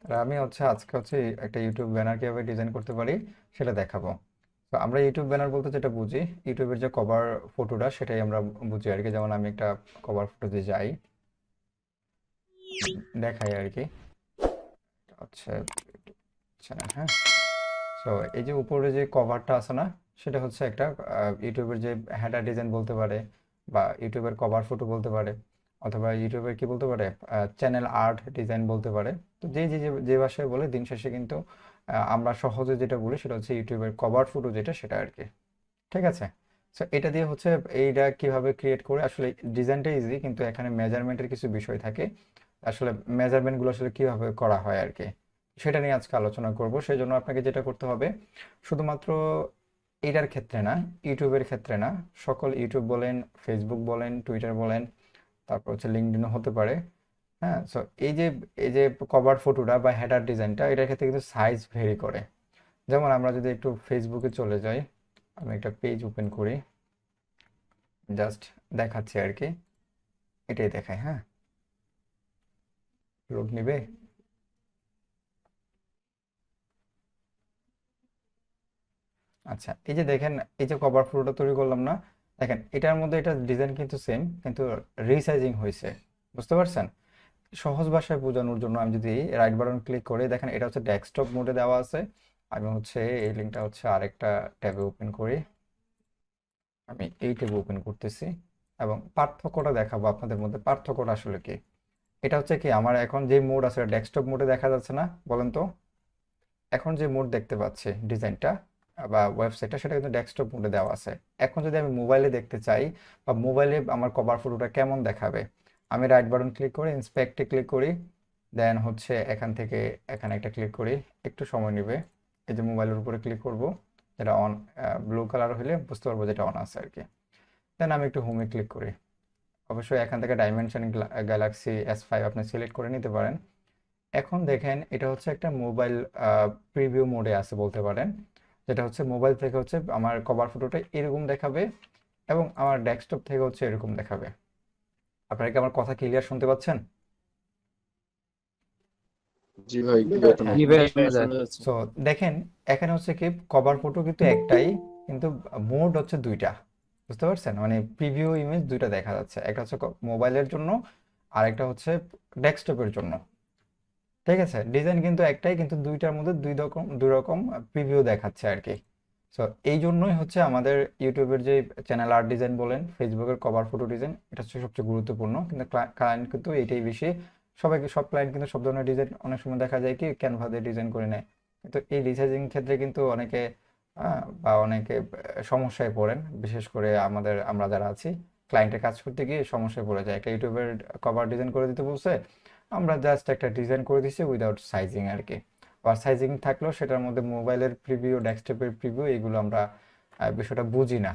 আর আমি আজকে একটা ইউটিউব ব্যানার কিভাবে ডিজাইন করতে পারি সেটা দেখাবো। তো আমরা ইউটিউব ব্যানার বলতে যেটা বুঝি, ইউটিউবের যে কভার ফটোটা সেটাই আমরা বুঝি আর কি। যেমন আমি একটা কভার ফটো দিয়ে যাই, দেখাই আর কি। এটা হচ্ছে চ্যানেল, হ্যাঁ। সো এই যে উপরে যে কভারটা আছে না, সেটা হচ্ছে একটা ইউটিউবের যে হেডার ডিজাইন বলতে পারে, বা ইউটিউবের কভার ফটো বলতে পারে, অথবা ইউটিউবের কি বলতে পারে, চ্যানেল আর্ট ডিজাইন বলতে পারে। তো যে ভাষায় বলে, দিন শেষে কিন্তু আমরা সহজে যেটা বলি সেটা হচ্ছে ইউটিউবের কভার ফটো যেটা, সেটা আর কি। ঠিক আছে। সো এটা দিয়ে এইটা কিভাবে ক্রিয়েট করে, আসলে ডিজাইনটা ইজি, কিন্তু এখানে মেজারমেন্টের কিছু বিষয় থাকে। আসলে মেজারমেন্টগুলো আসলে কিভাবে করা হয় আর কি, সেটা নিয়ে আজকে আলোচনা করব। সেই জন্য আপনাকে যেটা করতে হবে, শুধুমাত্র এটার ক্ষেত্রে না, ইউটিউবের ক্ষেত্রে না, সকল ইউটিউব বলেন, ফেসবুক বলেন, টুইটার বলেন, তারপর হচ্ছে লিঙ্কডইনও হতে পারে। হ্যাঁ। সো এই যে কভার ফটোটা বা হেডার ডিজাইনটা, এটার ক্ষেত্রে কিন্তু সাইজ ভেরি করে। যেমন আমরা যদি একটু ফেসবুকে চলে যাই, আমি একটা পেজ ওপেন করি, জাস্ট দেখাচ্ছি আর কি। এটাই দেখায়, হ্যাঁ। লোড নিবে। আচ্ছা, এই যে দেখেন, এই যে কভার ফটোটা তৈরি করলাম না, দেখেন এটার মধ্যে এটা ডিজাইন কিন্তু সেম, কিন্তু রিসাইজিং হয়েছে। বুঝতে পারছেন? সহজ ভাষায় বোঝানোর জন্য আমি যদি রাইট বাটন ক্লিক করে, দেখেন এটা হচ্ছে ডেস্কটপ মোডে দেওয়া আছে। আমি এই লিঙ্কটা আরেকটা ট্যাবে ওপেন করি। আমি এই ট্যাবে ওপেন করতেছি এবং পার্থক্যটা দেখাবো আপনাদের মধ্যে, পার্থক্যটা আসলে কি। এটা হচ্ছে কি, আমার এখন যে মোড আছে ডেস্কটপ মোডে দেখা যাচ্ছে না, বলেন তো? এখন যে মোড দেখতে পাচ্ছি ডিজাইনটা বা ওয়েবসাইটটা, সেটা কিন্তু ডেস্কটপ মোডে দেওয়া আছে। এখন যদি আমি মোবাইলে দেখতে চাই, বা মোবাইলে আমার কভার ফটোটা কেমন দেখাবে, আমি রাইট বাটন ক্লিক করে ইন্সপেক্টে ক্লিক করি, দেন এখান থেকে এখানে একটা ক্লিক করি। একটু সময় নেবে। এই যে মোবাইলের উপরে ক্লিক করব, যেটা অন, ব্লু কালার হলে বুঝতে পারবো যেটা অন আছে আর কি। দেন আমি একটু হোমে ক্লিক করি। অবশ্যই এখান থেকে ডাইমেনশন গ্যালাক্সি S5 আপনি সিলেক্ট করে নিতে পারেন। এখন দেখেন এটা একটা মোবাইল প্রিভিউ মোডে আছে বলতে পারেন, যেটা মোবাইল থেকে আমার কভার ফটোটা এরকম দেখাবে, এবং আমার ডেস্কটপ থেকে এরকম দেখাবে। আপনারা কি আমার কথা ক্লিয়ার শুনতে পাচ্ছেন? জি ভাই, ক্লিয়ার হ্যাঁ। জি ভাই, শোনা যায়। শোনা যাচ্ছে। সো দেখেন, এখানে কি কভার ফটো কিন্তু একটাই, কিন্তু মোড দুইটা। বুঝতে পারছেন? মানে প্রিভিউ ইমেজ দুইটা দেখা যাচ্ছে, একটা মোবাইলের জন্য, আর একটা ডেস্কটপের জন্য। ঠিক আছে। ডিজাইন কিন্তু একটাই, কিন্তু দুইটার মধ্যে দুই রকম প্রিভিউ দেখাচ্ছে আর কি। সো এই জন্যই আমাদের ইউটিউবের যে চ্যানেল আর্ট ডিজাইন বলেন, ফেসবুকের কভার ফটো ডিজাইন, এটা সবচেয়ে গুরুত্বপূর্ণ। কিন্তু ক্লায়েন্ট কিন্তু এটাই বেশি, সব ক্লায়েন্ট কিন্তু সব ধরনের ডিজাইন অনেক সময় দেখা যায় কি ক্যানভা দিয়ে ডিজাইন করে নেয়। কিন্তু এই রিসাইজিং ক্ষেত্রে কিন্তু অনেকে অনেকে সমস্যায় পড়েন, বিশেষ করে আমরা যারা আছি, ক্লায়েন্টের কাজ করতে গিয়ে সমস্যায় পড়ে যায়। একটা ইউটিউবের কভার ডিজাইন করে দিতে বলছে, আমরা জাস্ট একটা ডিজাইন করে দিছি উইদাউট সাইজিং আর কি। আর সাইজিং থাকলেও সেটার মধ্যে মোবাইলের প্রিভিউ, ডেস্কটপের প্রিভিউ, এগুলো আমরা বিষয়টা বুঝি না।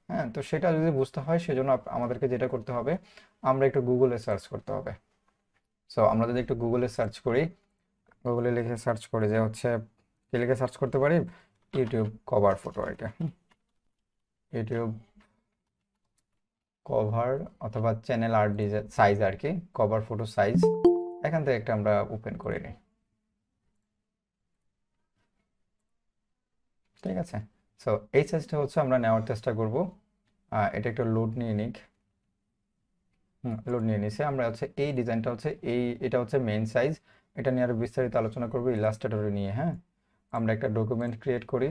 হ্যাঁ। তো সেটা যদি বুঝতে হয়, সেজন্য আমাদেরকে যেটা করতে হবে, আমরা একটু গুগলে সার্চ করতে হবে। সো আমরা যদি একটু গুগলে সার্চ করি, গুগলে লিখে সার্চ করে যে কি লিখে সার্চ করতে পারি, ইউটিউব কভার ফটো, এটা ইউটিউব কভার অথবা চ্যানেল আর্ট ডিজাইন সাইজ আর কি, কভার ফটো সাইজ, এখান থেকে একটা আমরা ওপেন করে নিই। ঠিক আছে। সো এই সাইজটা আমরা নেওয়ার চেষ্টা করব। এটা একটু লোড নিয়ে নিক। লোড নিয়ে নিছে। আমরা এই ডিজাইনটা এটা মেইন সাইজ। এটা নিয়ে আরো বিস্তারিত আলোচনা করব ইলাস্ট্রেটরে নিয়ে, হ্যাঁ। আমরা একটা ডকুমেন্ট ক্রিয়েট করি,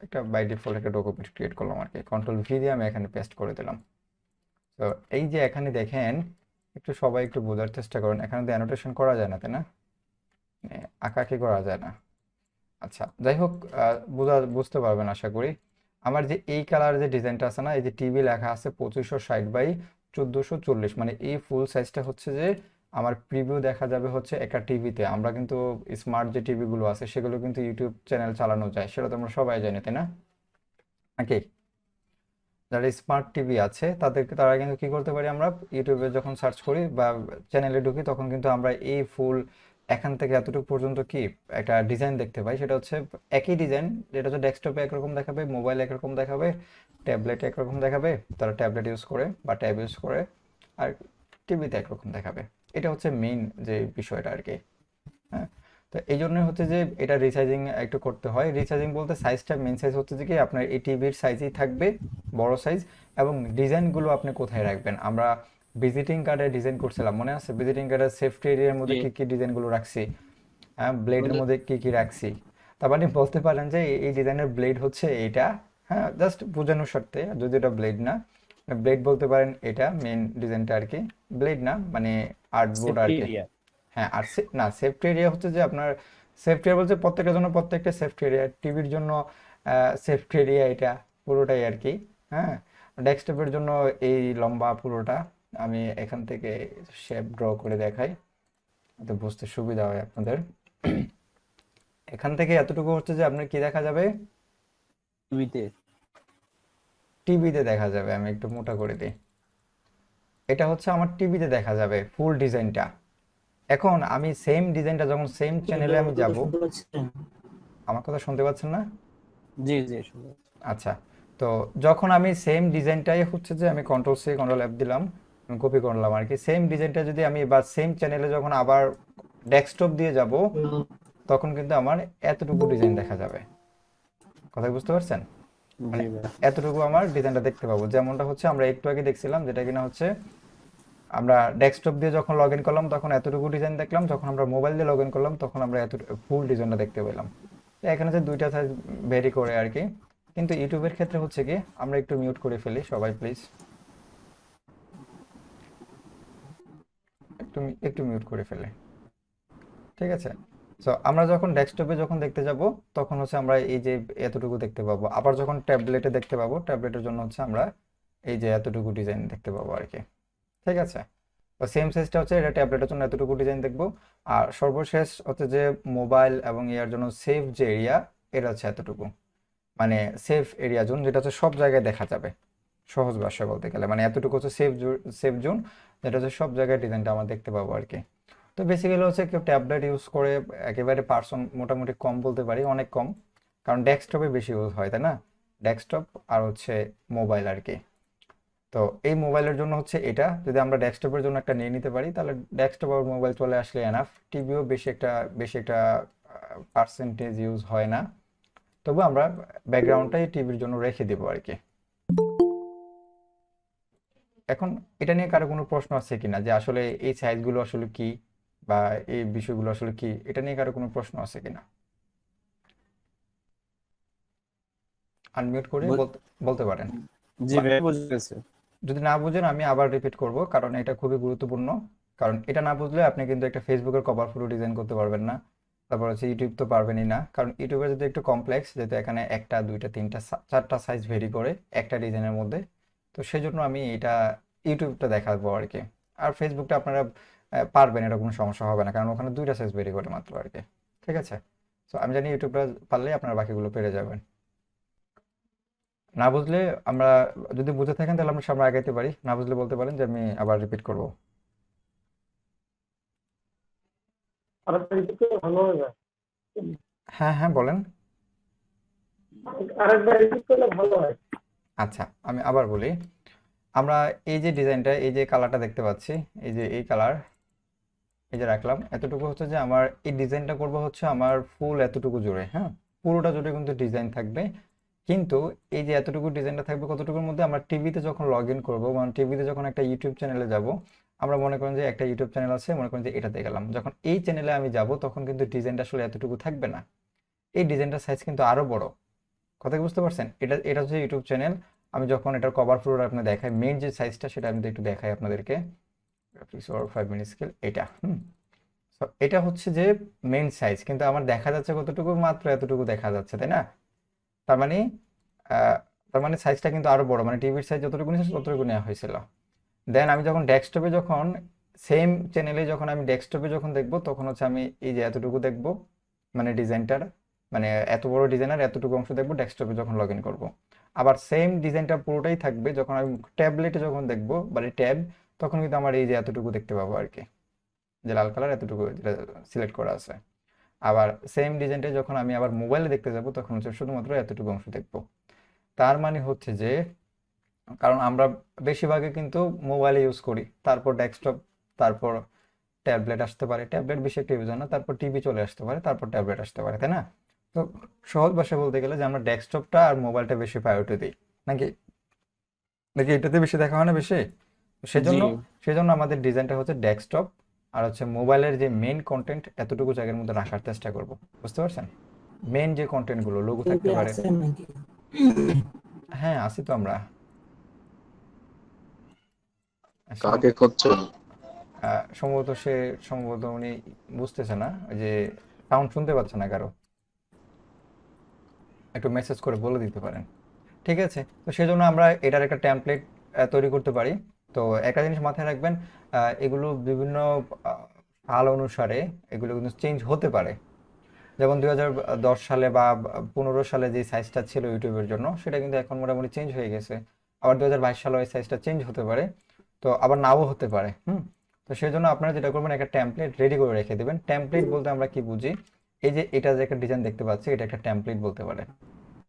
একটা বাই ডিফল্ট একটা ডকুমেন্ট ক্রিয়েট করলাম আর কি। কন্ট্রোল V দিয়ে আমি এখানে পেস্ট করে দিলাম। তো এই যে এখানে দেখেন, সবাই একটু বোঝার চেষ্টা করেন, এখানে তো অ্যানোটেশন করা যায় না, তাই না? আঁকাআঁকি করা যায় না। আচ্ছা, যাই হোক, বুঝতে পারবেন আশা করি। আমার যে এই কালার যে ডিজাইনটা আছে না, এই যে টিভি লেখা আছে 2560 বাই 1440, মানে এই ফুল সাইজটা যে আমার প্রিভিউ দেখা যাবে একটা টিভিতে। আমরা কিন্তু স্মার্ট যে টিভিগুলো আছে, সেগুলো কিন্তু ইউটিউব চ্যানেল চালানো যায়, সেটা তো আমরা সবাই জানি, তাই না? নাকি? যারা স্মার্ট টিভি আছে তারা কিন্তু কি করতে পারি, আমরা ইউটিউবে যখন সার্চ করি বা চ্যানেলে ঢুকি, তখন কিন্তু আমরা এই ফুল এখান থেকে এতটুকু পর্যন্ত কি একটা ডিজাইন দেখতে পাই। সেটা একই ডিজাইন, যেটা ডেস্কটপে একরকম দেখাবে, মোবাইলে একরকম দেখাবে, ট্যাবলেটে একরকম দেখাবে, তারা ট্যাবলেট ইউজ করে বা ট্যাব ইউজ করে, আর টিভিতে একরকম দেখাবে। এটা মেইন যে বিষয়টা আর কি। হ্যাঁ। তো এই জন্য হচ্ছে যে এটা রিসাইজিং একটু করতে হয়। রিসাইজিং বলতে সাইজটা, মেন সাইজ হচ্ছে যে কি আপনার এই টিভির সাইজই থাকবে, বড় সাইজ। এবং ডিজাইনগুলো আপনি কোথায় রাখবেন, আমরা ভিজিটিং কার্ডে ডিজাইন করছিলাম, মনে আছে? ভিজিটিং কার্ডের সেফটি এরিয়ার মধ্যে জি। কি কি ডিজাইনগুলো রাখছি, হ্যাঁ, ব্লেডের আমাদের মধ্যে কি কি রাখছি। তারপর আপনি বলতে পারেন যে এই ডিজাইনের ব্লেড হচ্ছে এইটা, হ্যাঁ, জাস্ট বোঝানোর স্বার্থে, যদি এটা ব্লেড না, ব্লেড বলতে পারেন এটা মেন ডিজাইনটা আর কি, ব্লেড না মানে আর্টবোর্ড আর সেফটি কি। এরিয়া। হ্যাঁ, আর না, সেফটি এরিয়া হচ্ছে যে আপনার সেফটি এরিয়া বলছে প্রত্যেকের জন্য প্রত্যেকটা সেফটি এরিয়া, টিভির জন্য সেফটি এরিয়া এটা পুরোটাই আর কি। হ্যাঁ, ডেস্কটপের জন্য এই লম্বা পুরোটা। আমি এখান থেকে শেপ ড্র করে দেখাই, যাতে বুঝতে সুবিধা হয় আপনাদের। এখান থেকে এতটুকু হচ্ছে যে আপনার কি দেখা যাবে, টিভিতে। টিভিতে দেখা যাবে। আমি একটু মোটা করে দিই, এটা হচ্ছে আমার টিভিতে দেখা যাবে ফুল ডিজাইনটা। এখন আমি সেম ডিজাইনটা যখন সেম চ্যানেলে আমি যাব, শুনতে পাচ্ছেন? আমার কথা শুনতে পাচ্ছেন না? জি জি শুনতে পাচ্ছি। আচ্ছা, তো যখন আমি সেম ডিজাইনটাই হচ্ছে যে আমি কন্ট্রোল সি কন্ট্রোল এফ দিলাম, কপি করলাম আর কি, সেম ডিজাইনটা যদি আমি বা সেম চ্যানেলে যখন আবার ডেস্কটপ দিয়ে যাব, তখন কিন্তু আমার এতটুকু ডিজাইন দেখা যাবে। কথা বুঝতে পারছেন? মানে জি ভাই। এতটুকু আমার ডিজাইনটা দেখতে পাবো, যেমনটা হচ্ছে আমরা একটু আগে দেখছিলাম, যেটা কিনা হচ্ছে আমরা ডেস্কটপ দিয়ে যখন লগ ইন করলাম তখন এতটুকু ডিজাইন দেখলাম, যখন আমরা মোবাইল দিয়ে লগ ইন করলাম তখন আমরা এত ফুল ডিজাইনটা দেখতে পেলাম। তো এখানে যে দুইটা সাইজ ভেরি করে আর কি। কিন্তু ইউটিউবের ক্ষেত্রে হচ্ছে কি, আমরা একটু মিউট করে ফেলি সবাই প্লিজ, একটু একটু মিউট করে ফেলি, ঠিক আছে? সো আমরা যখন ডেস্কটপে যখন দেখতে যাব, তখন হচ্ছে আমরা এই যে এতটুকু দেখতে পাবো। আবার যখন ট্যাবলেটে দেখতে পাবো, ট্যাবলেটের জন্য হচ্ছে আমরা এই যে এতটুকু ডিজাইন দেখতে পাবো আর কি, ঠিক আছে? তো সেম সাইজটা হচ্ছে এটা ট্যাবলেটের জন্য এতটুকু ডিজাইন দেখবো। আর সর্বশেষ হচ্ছে যে মোবাইল এবং ইয়ার জন্য সেভ যে এরিয়া, এটা হচ্ছে এতটুকু, মানে সেভ এরিয়া জোন, যেটা হচ্ছে সব জায়গায় দেখা যাবে। সহজ ভাষায় বলতে গেলে মানে এতটুকু হচ্ছে সেভ জোন, যেটা হচ্ছে সব জায়গায় ডিজাইনটা আমরা দেখতে পাবো আর কি। তো বেসিক্যালি হচ্ছে কেউ ট্যাবলেট ইউজ করে একেবারে পার্সন মোটামুটি কম বলতে পারি, অনেক কম, কারণ ডেস্কটপে বেশি ইউজ হয়, তাই না? ডেস্কটপ আর হচ্ছে মোবাইল আর কি। তো এই মোবাইলের জন্য হচ্ছে এটা, যদি আমরা ডেস্কটপের জন্য একটা নিয়ে নিতে পারি তাহলে ডেস্কটপ আর মোবাইল চলে আসলে এনাফ। টিভিও বেশি একটা পার্সেন্টেজ ইউজ হয় না, তবু আমরা ব্যাকগ্রাউন্ডটাই টিভির জন্য রেখে দেবো আর কি। এখন এটা নিয়ে কারো কোনো প্রশ্ন আছে কিনা, যে আসলে এই সাইজগুলো আসলে কি, বা এই বিষয়গুলো আসলে কি, এটা নিয়ে কারো কোনো প্রশ্ন আছে কিনা? আনমিউট করে বলতে পারেন। জি ভাই বুঝে গেছে। যদি না বুঝেন আমি আবার রিপিট করব, কারণ এটা খুবই গুরুত্বপূর্ণ। কারণ এটা না বুঝলে আপনি কিন্তু একটা ফেসবুকের কভার ফটো ডিজাইন করতে পারবেন না, তারপর হচ্ছে ইউটিউব তো পারবেনই না, কারণ ইউটিউবে যদি একটু কমপ্লেক্স, যেহেতু এখানে একটা দুইটা তিনটা চারটা সাইজ ভেরি করে একটা ডিজাইনের মধ্যে। তো সেজন্য আমি এটা ইউটিউবটা দেখাবো আর কি। আর ফেসবুকটা আপনারা পারবেন, এটা কোনো সমস্যা হবে না, কারণ ওখানে দুইটা সাইজ ভেরি করে মাত্র আর কি, ঠিক আছে? তো আমি জানি ইউটিউবটা পারলে আপনারা বাকিগুলো পেরে যাবেন। না বুঝলে আমরা, যদি বুঝে থাকেন তাহলে আমরা সামনে আগাইতে পারি, না বুঝলে বলতে পারেন যে আমি আবার রিপিট করব। আরেকটা রিপিট করলে ভালো হবে। হ্যাঁ হ্যাঁ বলেন। আরেকবার রিপিট করলে ভালো হয়। আচ্ছা, আমি আবার বলি। আমরা এই যে ডিজাইনটা, এই যে কালারটা দেখতে পাচ্ছি, এই যে এই কালার, এই যে রাখলাম, এতটুকু হচ্ছে যে আমার এই ডিজাইনটা করব হচ্ছে আমার ফুল এতটুকু জুড়ে, হ্যাঁ, পুরোটা জুড়ে কিন্তু ডিজাইন থাকবে। কিন্তু এই যে এতটুকু ডিজাইনটা থাকবে কতটুকুর মধ্যে, আমরা টিভিতে যখন লগ ইন করবো, মানে টিভিতে যখন একটা ইউটিউব চ্যানেলে যাব, আমরা মনে করেন যে একটা ইউটিউব চ্যানেল আছে, মনে করেন যে এটাতে গেলাম, যখন এই চ্যানেলে আমি যাব তখন কিন্তু ডিজাইনটা আসলে এতটুকু থাকবে না, এই ডিজাইনটার সাইজ কিন্তু আরো বড়। কথা কি বুঝতে পারছেন? এটা এটা হচ্ছে ইউটিউব চ্যানেল। আমি যখন এটার কভার ফটোটা আপনাদের দেখাই, মেইন যে সাইজটা সেটা আমি একটু দেখাই আপনাদেরকে, 5 মিনিট স্কেল এটা, তো এটা হচ্ছে যে মেইন সাইজ, কিন্তু আমার দেখা যাচ্ছে কতটুকু, মাত্র এতটুকু দেখা যাচ্ছে, তাই না? তার মানে আহ, তার মানে সাইজটা কিন্তু আরো বড়, মানে টিভির সাইজ যতটুকু নিয়েছে ততটুকু নেওয়া হয়েছিল। দেন আমি যখন ডেস্কটপে, যখন সেম চ্যানেলে যখন আমি ডেস্কটপে যখন দেখবো, তখন হচ্ছে আমি এই যে এতটুকু দেখবো, মানে ডিজাইনটার, মানে এত বড় ডিজাইনার এতটুকু অংশ দেখবো ডেস্কটপে যখন লগ ইন করবো। আবার সেম ডিজাইনটা পুরোটাই থাকবে যখন আমি ট্যাবলেটে যখন দেখবো, মানে ট্যাব, তখন কিন্তু আমার এই যে এতটুকু দেখতে পাবো আর কি, যে লাল কালার এতটুকু যেটা সিলেক্ট করা আছে। আবার সেম ডিজাইনটা যখন আমি আবার মোবাইলে দেখতে যাব, তখন হচ্ছে শুধুমাত্র এতটুকু অংশ দেখবো। তার মানে হচ্ছে যে, কারণ আমরা বেশিরভাগে কিন্তু মোবাইলে ইউজ করি, তারপর ডেস্কটপ, তারপর ট্যাবলেট আসতে পারে, ট্যাবলেট বেশি একটা ইউজ হয় না, তারপর টিভি চলে আসতে পারে, তারপর ট্যাবলেট আসতে পারে, তাই না? তো সহজ ভাষায় বলতে গেলে যে আমরা ডেস্কটপটা আর মোবাইলটা বেশি প্রায়োরিটি দিই, নাকি নাকি এটাতে বেশি দেখা হয় না বেশি? তো জি সেজন্য সেজন্য আমাদের ডিজাইনটা হচ্ছে ডেস্কটপ আর হচ্ছে মোবাইলের যে মেইন কন্টেন্ট এতটুকু জায়গার মধ্যে রাখার চেষ্টা করব, বুঝতে পারছেন? মেইন যে কন্টেন্টগুলো লোগো থাকতে পারে। আছেন নাকি? হ্যাঁ, আছি তো আমরা। কাকে খুঁজছেন? সম্ভবত উনি বুঝতেছে না, ওই যে সাউন্ড শুনতে পাচ্ছে না কারো, একটু মেসেজ করে বলে দিতে পারেন। ঠিক আছে, তো সেজন্য আমরা এটার একটা টেমপ্লেট তৈরি করতে পারি। তো একটা জিনিস মাথায় রাখবেন, এগুলো বিভিন্ন সাল অনুসারে এগুলো কিন্তু চেঞ্জ হতে পারে। যেমন 2010 সালে বা 15 সালে যে সাইজটা ছিল ইউটিউবের জন্য, সেটা কিন্তু এখন মোটামুটি চেঞ্জ হয়ে গেছে। আবার 2022 সালে ওই সাইজটা চেঞ্জ হতে পারে, তো আবার নাও হতে পারে। তো সেই জন্য আপনারা যেটা করবেন, একটা টেমপ্লেট রেডি করে রেখে দেবেন। টেমপ্লেট বলতে আমরা কি বুঝি? এই যে এটা যে একটা ডিজাইন দেখতে পাচ্ছি, এটা একটা টেমপ্লেট বলতে পারে।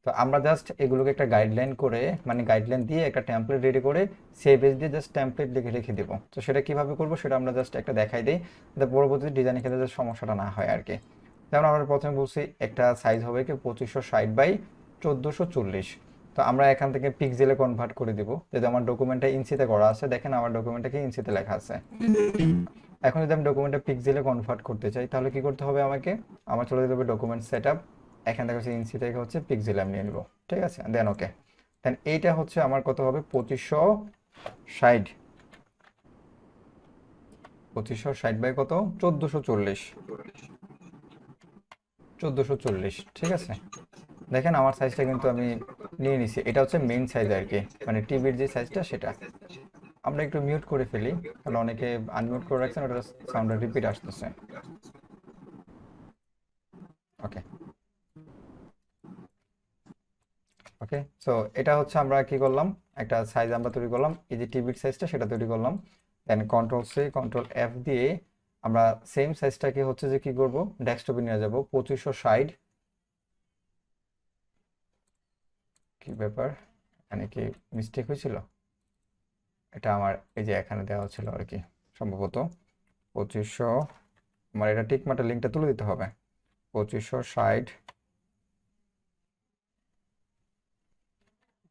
তো আমরা জাস্ট এগুলোকে একটা গাইডলাইন করে, মানে গাইডলাইন দিয়ে একটা টেমপ্লেট রেডি করে সেই বেস দিয়ে জাস্ট টেমপ্লেট লিখে রেখে দেবো। তো সেটা কিভাবে করব সেটা আমরা জাস্ট একটা দেখাই দিই, যাতে পরবর্তী ডিজাইনের ক্ষেত্রে যে সমস্যাটা না হয় আর কি। যেমন আমরা প্রথমে বলছি একটা সাইজ হবে কি 2560 বাই 1440। তো আমরা এখান থেকে পিক্সেলে কনভার্ট করে দিব, যদি আমার ডকুমেন্টটা ইঞ্চিতে করা আছে, দেখেন আমার ডকুমেন্টটাকে ইঞ্চিতে লেখা আছে। এখন যদি আমি ডকুমেন্টটা পিক্সেলে কনভার্ট করতে চাই, তাহলে কি করতে হবে আমাকে? আমার চলে যেতে হবে ডকুমেন্ট সেট আপ, এখান থেকে হচ্ছে ইঞ্চি থেকে হচ্ছে পিক্সেলে আমি নিয়ে নিব। ঠিক আছে, দেন ওকে। দেন এইটা হচ্ছে আমার কত হবে? 2560। 2560 বাই কত? 1440। 1440, ঠিক আছে। দেখেন আমার সাইজটা কিন্তু আমি নিয়ে নিছি, এটা হচ্ছে মেইন সাইজ আর কি, মানে টিভির যে সাইজটা সেটা। আমরা একটু মিউট করে ফেলি, কারণ অনেকে আনমিউট করে রাখছেন, ওটা সাউন্ডটা রিপিট আসতেছে। ওকে ওকে, সো এটা হচ্ছে আমরা কি করলাম, একটা সাইজ আমরা তৈরি করলাম, এই যে টিভির সাইজটা সেটা তৈরি করলাম। দেন কন্ট্রোল দিয়ে আমরা সেম সাইজটাকে হচ্ছে যে কি করব, ডেস্কটপে নিয়ে যাব। 2560, কি ব্যাপার, এখানে কি মিস্টেক হয়েছিল? এটা আমার এই যে এখানে দেওয়া ছিল আর কি, সম্ভবত 2500, আমার এটা ঠিক মাত্র লিঙ্কটা তুলে দিতে হবে। 2560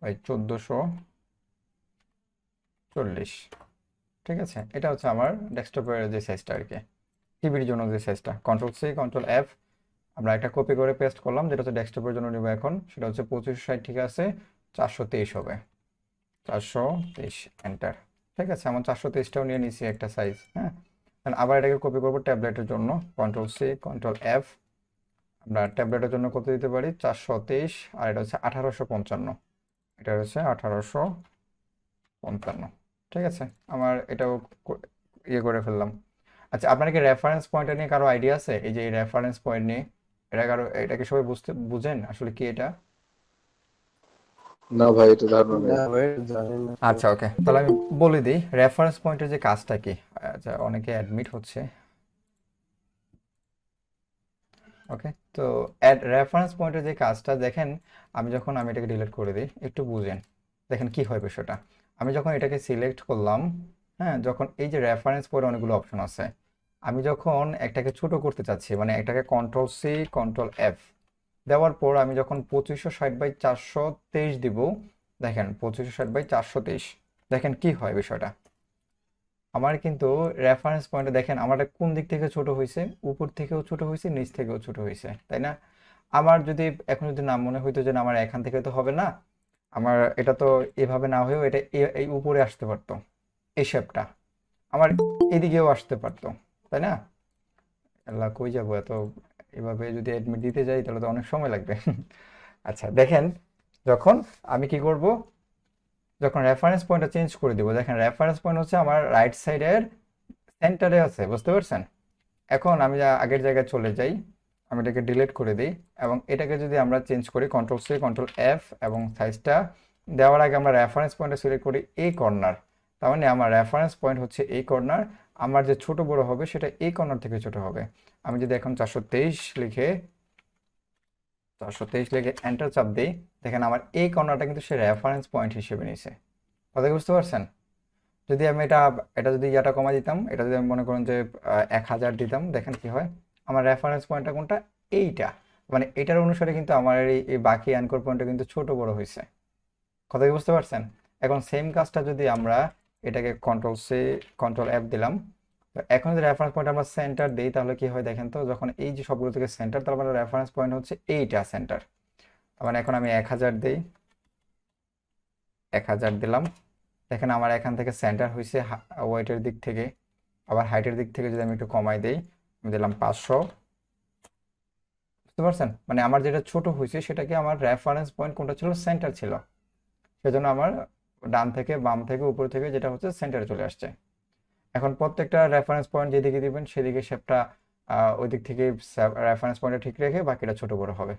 বাই 1440, ঠিক আছে। এটা হচ্ছে আমার ডেস্কটপের যে সাইজটা আর কি, টিভির জন্য যে সাইজটা। কন্ট্রোল F, আমরা একটা কপি করে পেস্ট করলাম, যেটা হচ্ছে ডেস্কটপের জন্য নিব এখন, সেটা হচ্ছে 2560, ঠিক আছে, 423 হবে। 423 এন্টার, ঠিক আছে। আমার 423টাও নিয়ে নিছি একটা সাইজ, হ্যাঁ। আবার এটাকে কপি করবো ট্যাবলেটের জন্য, কন্ট্রোল F, আমরা ট্যাবলেটের জন্য কত দিতে পারি? 423, আর এটা হচ্ছে 1855, এটা হচ্ছে 1855, ঠিক আছে। আমার এটাও ইয়ে করে ফেললাম। আচ্ছা, আপনার কি রেফারেন্স পয়েন্টটা নিয়ে কারো আইডিয়া আছে? এই যে এই রেফারেন্স পয়েন্ট নিয়ে, এটা কি সবাই বুঝেন আসলে কি এটা? না ভাই, এটা ধারণা নেই। না ভাই জানি না তো। আচ্ছা ওকে, তাহলে আমি বলে দিই রেফারেন্স পয়েন্টের যে কাজটা কি। আচ্ছা, অনেকে অ্যাডমিট হচ্ছে। ওকে, তো রেফারেন্স পয়েন্টের যে কাজটা দেখেন, আমি এটাকে ডিলিট করে দিই, একটু বুঝেন, দেখেন কি হয় বিষয়টা। আমি যখন এটাকে সিলেক্ট করলাম, হ্যাঁ, যখন এই যে রেফারেন্স পয়েন্টে অনেকগুলো অপশন আছে, আমি যখন একটাকে ছোট করতে চাচ্ছি, মানে একটাকে কন্ট্রোল F দেওয়ার পর আমি যখন 2560 বাই 423 দিব, দেখেন 2560 বাই 423, দেখেন কি হয় বিষয়টা। আমার কিন্তু রেফারেন্স পয়েন্টে দেখেন আমার কোন দিক থেকে ছোট হয়েছে, উপর থেকেও ছোট হয়েছে, নিচ থেকেও ছোট হয়েছে, তাই না? আমার যদি এখন যদি না মনে হইতো যে না, আমার এখান থেকে তো হবে না, আমার এটা তো এভাবে না হয়েও এটা এই উপরে আসতে পারতো, এই শেপটা আমার এদিকেও আসতে পারতো, তাই না? আল্লাহ, কই যাবো এত, এভাবে যদি অ্যাডমিট দিতে যাই তাহলে তো অনেক সময় লাগবে। আচ্ছা দেখেন, যখন আমি কি করব, যখন রেফারেন্স পয়েন্টটা চেঞ্জ করে দিব, দেখেন রেফারেন্স পয়েন্ট হচ্ছে আমার রাইট সাইডের সেন্টারে আছে, বুঝতে পারছেন? এখন আমি আগের জায়গায় চলে যাই, আমি এটাকে ডিলিট করে দিই, এবং এটাকে যদি আমরা চেঞ্জ করি কন্ট্রোল F, এবং সাইজটা দেওয়ার আগে আমরা রেফারেন্স পয়েন্টে সিলেক্ট করি এই কর্নার, তার মানে আমার রেফারেন্স পয়েন্ট হচ্ছে এই কর্নার, আমার যে ছোট বড় হবে সেটা এই কর্নার থেকে ছোট হবে। আমি যদি এখন 423 লিখে এন্টার চাপ দিই, দেখেন আমার এই কর্নারটা কিন্তু সে রেফারেন্স পয়েন্ট হিসেবে নিছে। কথা কি বুঝতে পারছেন? যদি আমি এটা এটা যদি ইয়াটা কমাই দিতাম, এটা যদি আমি মনে করেন যে 1000 দিতাম, দেখেন কি হয়, আমার রেফারেন্স পয়েন্টটা কোনটা, এইটা, মানে এটার অনুসারে কিন্তু আমার এই বাকি অ্যাঙ্কর পয়েন্টটা কিন্তু ছোট বড় হয়েছে। কথা কি বুঝতে পারছেন? এখন সেম কাজটা যদি আমরা এটাকে কন্ট্রোল F দিলাম, তো এখন যদি রেফারেন্স পয়েন্ট আমরা সেন্টার দিই তাহলে কি হয় দেখেন তো, যখন এই যে সবগুলো থেকে সেন্টার, তার মানে রেফারেন্স পয়েন্ট হচ্ছে এইটা সেন্টার। তার মানে এখন আমি 1000 দিই, 1000 দিলাম, দেখেন আমার এখান থেকে সেন্টার হয়েছে ওয়েটের দিক থেকে। আবার হাইটের দিক থেকে যদি আমি একটু কমাই দেই, আমি দিলাম 500। বুঝতে পারছেন? মানে আমার যেটা ছোট হয়েছে সেটা কি, আমার রেফারেন্স পয়েন্ট কোনটা ছিল, সেন্টার ছিল, সেজন্য আমার ডান থেকে বাম থেকে উপর থেকে যেটা হচ্ছে সেন্টারে চলে আসছে। এখন প্রত্যেকটা রেফারেন্স পয়েন্ট যেদিকে দিবেন সেদিকে শেপটা ওই দিক থেকে রেফারেন্স পয়েন্টে ঠিক রেখে বাকিটা ছোট বড় হবে।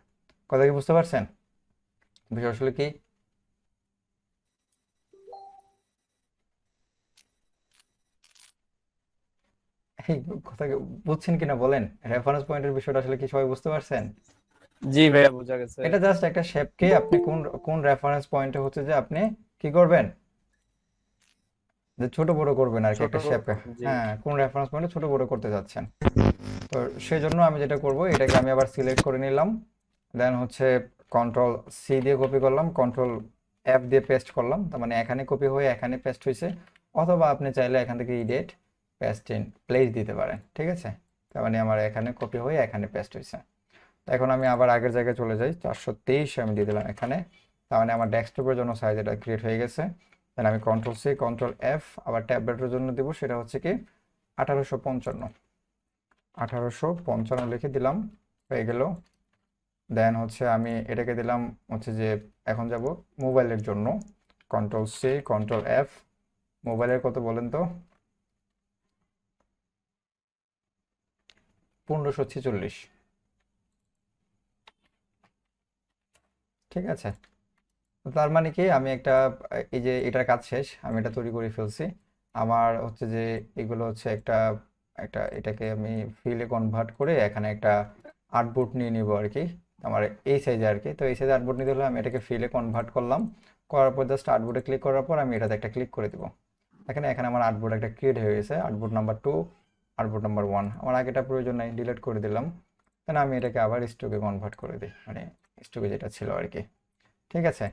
কথা কি বুঝতে পারছেন? বিষয় আসলে কি? এই কথা কি বুঝছেন কিনা বলেন? রেফারেন্স পয়েন্টের বিষয়টা আসলে কি সবাই বুঝতে পারছেন? জি ভাইয়া বোঝা গেছে। এটা জাস্ট একটা শেপকে আপনি কোন কোন রেফারেন্স পয়েন্টে হচ্ছে যে আপনি কি করবেন, যে ছোট বড় করবেন আর কি ছোট একটা শেপকে। জি হ্যাঁ, কোন রেফারেন্স পয়েন্টে ছোট বড় করতে যাচ্ছেন। তো সেই জন্য আমি যেটা করব, এটাকে আমি আবার সিলেক্ট করে নিলাম, দেন হচ্ছে কন্ট্রোল C দিয়ে কপি করলাম, কন্ট্রোল F দিয়ে পেস্ট করলাম, তার মানে এখানে কপি হয়ে এখানে পেস্ট হয়েছে। অথবা আপনি চাইলে এখান থেকে ইডিট পেস্ট ইন প্লেস দিতে পারেন, ঠিক আছে? তার মানে আমার এখানে কপি হয়ে এখানে পেস্ট হয়েছে। তো এখন আমি আবার আগের জায়গায় চলে যাই, 423 আমি দিয়ে দিলাম এখানে। তার মানে আমার ডেস্কটপের জন্য সাইজ এটা ক্রিয়েট হয়ে গেছে। দেন আমি কন্ট্রোল C কন্ট্রোল F আবার ট্যাবলেটের জন্য দেবো, সেটা হচ্ছে কি 1855, 1855 লিখে দিলাম, হয়ে গেল। দেন হচ্ছে আমি এটাকে দিলাম হচ্ছে যে, এখন যাব মোবাইলের জন্য, কন্ট্রোল C কন্ট্রোল F, মোবাইলের কত বলেন তো, 1546, ঠিক আছে? তো তার মানে কি, আমি একটা এই যে এটার কাজ শেষ, আমি এটা তৈরি করে ফেলছি। আমার হচ্ছে যে এগুলো হচ্ছে একটা একটা এটাকে আমি ফিলে কনভার্ট করে এখানে একটা আর্টবোর্ড নিয়ে নিব আর কি, আমার এই সাইজে আর কি। তো এই সাইজে আর্টবোর্ড নিতে হলে আমি এটাকে ফিলে কনভার্ট করলাম, করার পর জাস্ট আর্টবোর্ডে ক্লিক করার পর আমি এটাতে একটা ক্লিক করে দিব। এখানে এখানে আমার আর্টবোর্ড একটা ক্রিয়েট হয়ে গেছে, আর্টবোর্ড নাম্বার 2, আর্টবোর্ড নাম্বার 1। আমার আগেটা প্রয়োজন নাই, ডিলিট করে দিলাম। দেন আমি এটাকে আবার স্টকে কনভার্ট করে দিই, মানে স্টকে যেটা ছিল আর কি, ঠিক আছে?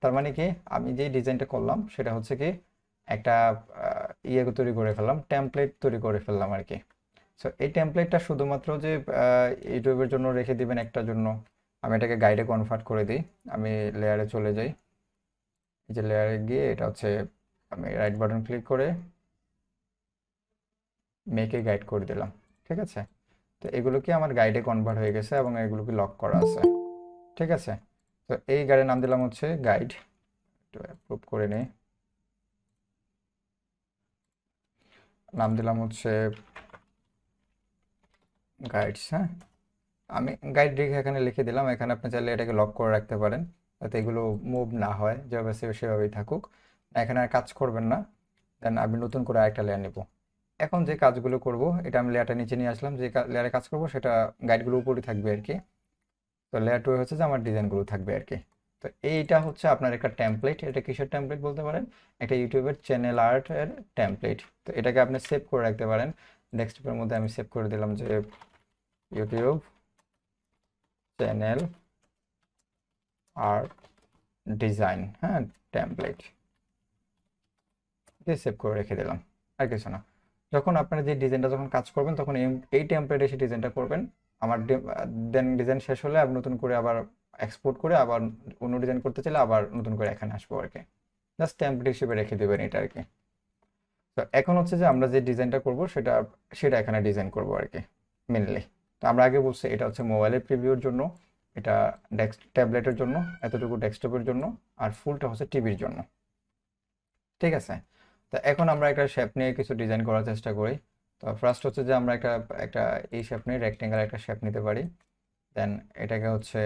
তার মানে কি, আমি যে ডিজাইনটা করলাম সেটা হচ্ছে কি একটা ইয়ে তৈরি করে ফেললাম, টেমপ্লেট তৈরি করে ফেললাম আর কি। সো এই টেমপ্লেটটা শুধুমাত্র যে ইউটিউবের জন্য রেখে দিবেন একটার জন্য, আমি এটাকে গাইডে কনভার্ট করে দিই। আমি লেয়ারে চলে যাই, এই যে লেয়ারে গিয়ে এটা হচ্ছে আমি রাইট বাটন ক্লিক করে মেকে গাইড করে দিলাম, ঠিক আছে? তো এগুলো কি আমার গাইডে কনভার্ট হয়ে গেছে এবং এগুলোকে লক করা আছে, ঠিক আছে? তো এই গাইডের নাম দিলাম হচ্ছে গাইড, একটু অ্যাপ্রুভ করে নিই, নাম দিলাম হচ্ছে গাইডস। হ্যাঁ, আমি গাইড রেখে এখানে লিখে দিলাম। এখানে আপনি চাইলে এটাকে লক করে রাখতে পারেন, যাতে এগুলো মুভ না হয়, যেভাবে সেভাবেই থাকুক, এখানে আর কাজ করবেন না। দেন আমি নতুন করে আরেকটা লেয়ার নিব। এখন যে কাজগুলো করব, এটা আমি লেয়ারটা নিচে নিয়ে আসলাম, যে লেয়ারে কাজ করব সেটা গাইডগুলো উপরে থাকবে আর কি। তো লেয়ার 2 হচ্ছে যে আমার ডিজাইনগুলো থাকবে আর কি। তো এইটা হচ্ছে আপনার একটা টেমপ্লেট। এটা কিসের টেমপ্লেট বলতে পারেন? একটা ইউটিউবের চ্যানেল আর্টের টেমপ্লেট। তো এটাকে আপনি সেভ করে রাখতে পারেন। ডেস্কটপের মধ্যে আমি সেভ করে দিলাম যে ইউটিউব চ্যানেল আর্ট ডিজাইন, হ্যাঁ, টেমপ্লেট দিয়ে সেভ করে রেখে দিলাম, আর কিছু না। যখন আপনারা যে ডিজাইনটা যখন কাজ করবেন তখন এই টেমপ্লেটে এসে ডিজাইনটা করবেন। আমার দেন ডিজাইন শেষ হলে আমি নতুন করে আবার এক্সপোর্ট করে আবার অন্য ডিজাইন করতে চাইলে আবার নতুন করে এখানে আসবো আর কি। জাস্ট টেমপ্লেট হিসেবে রেখে দেবেন এটা আর কি। তো এখন হচ্ছে যে আমরা যে ডিজাইনটা করব সেটা সেটা এখানে ডিজাইন করব আর কি মেনলি। তো আমরা আগে বলছি এটা হচ্ছে মোবাইলের প্রিভিউর জন্য, এটা ট্যাবলেটের জন্য, এতটুকু ডেস্কটপের জন্য, আর ফুলটা হচ্ছে টিভির জন্য, ঠিক আছে? তো এখন আমরা একটা শেপ নিয়ে কিছু ডিজাইন করার চেষ্টা করি। তো ফার্স্ট হচ্ছে যে আমরা একটা একটা এই শেপ নিয়ে রেক্টেঙ্গেল একটা শেপ নিতে পারি। দেন এটাকে হচ্ছে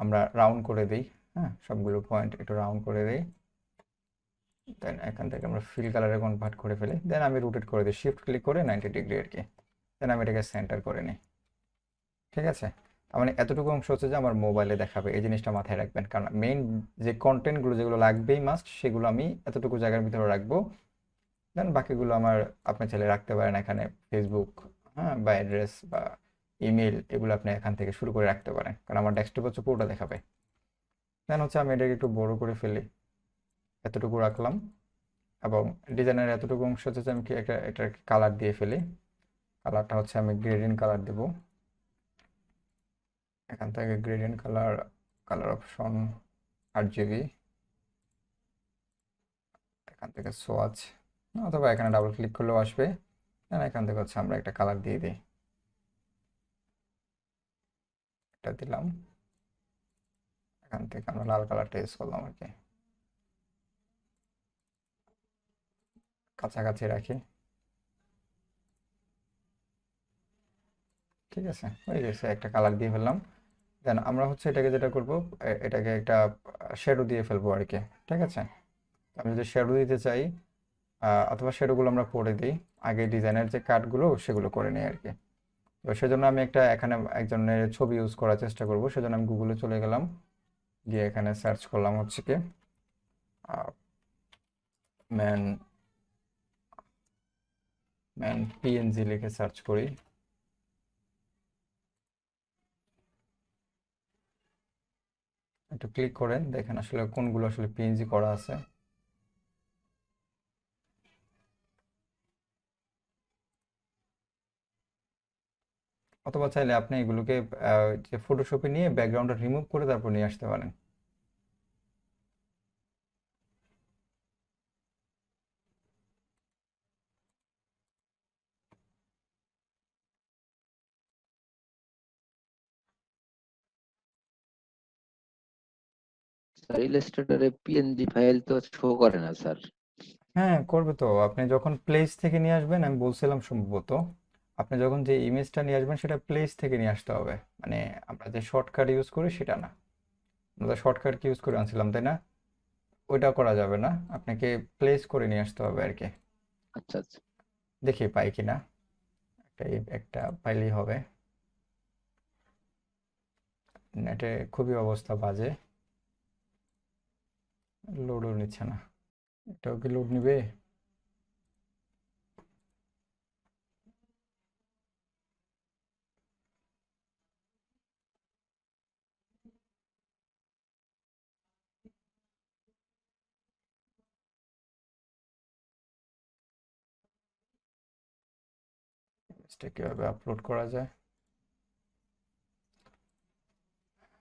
আমরা রাউন্ড করে দিই, হ্যাঁ, সবগুলো পয়েন্ট একটু রাউন্ড করে দিই। দেন এখান থেকে আমরা ফিল কালারে কনভার্ট করে ফেলি। দেন আমি রোটেট করে দিই, শিফট ক্লিক করে 90 ডিগ্রি আর কি। দেন আমি এটাকে সেন্টার করে নিই, ঠিক আছে? তার মানে এতটুকু অংশ হচ্ছে যে আমার মোবাইলে দেখাবে, এই জিনিসটা মাথায় রাখবেন, কারণ মেইন যে কন্টেন্টগুলো যেগুলো লাগবেই মাস্ট, সেগুলো আমি এতটুকু জায়গার ভিতরে রাখবো। দেন বাকিগুলো আপনি চাইলে রাখতে পারেন এখানে ফেসবুক, হ্যাঁ, বা অ্যাড্রেস বা ইমেল, এগুলো আপনি এখান থেকে শুরু করে রাখতে পারেন, কারণ আমার ডেস্কটপ হচ্ছে পুরোটা দেখাবে। দেন হচ্ছে আমি এটাকে একটু বড় করে ফেলি, এতটুকু রাখলাম। এবং ডিজাইনের এতটুকু অংশ হচ্ছে আমি কি একটা কালার দিয়ে ফেলি। কালারটা হচ্ছে আমি গ্রেডিয়েন্ট কালার দেব। এখান থেকে gradient colour, colour option, RGB, এখান থেকে সোয়াচ, অথবা এখানে ডাবল ক্লিক করলেও আসবে। দেন এখান থেকে হচ্ছে আমরা একটা কালার দিয়ে দিই, এটা দিলাম। এখান থেকে আমরা লাল কালারটা ইউজ করলাম আর কি, কাছাকাছি রাখি। ঠিক আছে, হয়ে গেছে, একটা কালার দিয়ে ফেললাম। দেন আমরা হচ্ছে এটাকে যেটা করব, এটাকে একটা শ্যাডো দিয়ে ফেলবো আর কি। ঠিক আছে, আমি যদি শ্যাডো দিতে চাই, অথবা শ্যাডোগুলো আমরা পরে দিই, আগে ডিজাইনের যে কাটগুলো সেগুলো করে নিই আর কি। তো সেজন্য আমি এখানে একজনের ছবি ইউজ করার চেষ্টা করব। সেজন্য আমি গুগলে চলে গেলাম, গিয়ে এখানে সার্চ করলাম হচ্ছে কি ম্যান ম্যান PNG লিখে সার্চ করি। একটু ক্লিক করেন, দেখেন আসলে কোনগুলো আসলে PNG করা আছে। অথবা চাইলে আপনি এগুলোকে যে ফটোশপে নিয়ে ব্যাকগ্রাউন্ডটা রিমুভ করে তারপর নিয়ে আসতে পারেন। স্যার ইলাস্ট্রেটরে পিএনজি ফাইল তো শো করে না স্যার। হ্যাঁ, করবে তো। আপনি যখন প্লেস থেকে নিয়ে আসবেন, আমি বলছিলাম সম্ভবত, আপনি যখন যে ইমেজটা নিয়ে আসবেন সেটা প্লেস থেকে নিয়ে আসতে হবে। মানে আমরা যে শর্টকাট ইউজ করি সেটা না। আমরা শর্টকাট কি ইউজ করে আনছিলাম, তাই না? ওইটা করা যাবে না, আপনাকে প্লেস করে নিয়ে আসতে হবে আর কি। আচ্ছা আচ্ছা। দেখি পাই কিনা, একটা পাইলেই হবে। নেটে খুবই অবস্থা বাজে, লোডও নিচ্ছে না। এটাও কি লোড নিবে? ইমেজটা কিভাবে আপলোড করা যায়?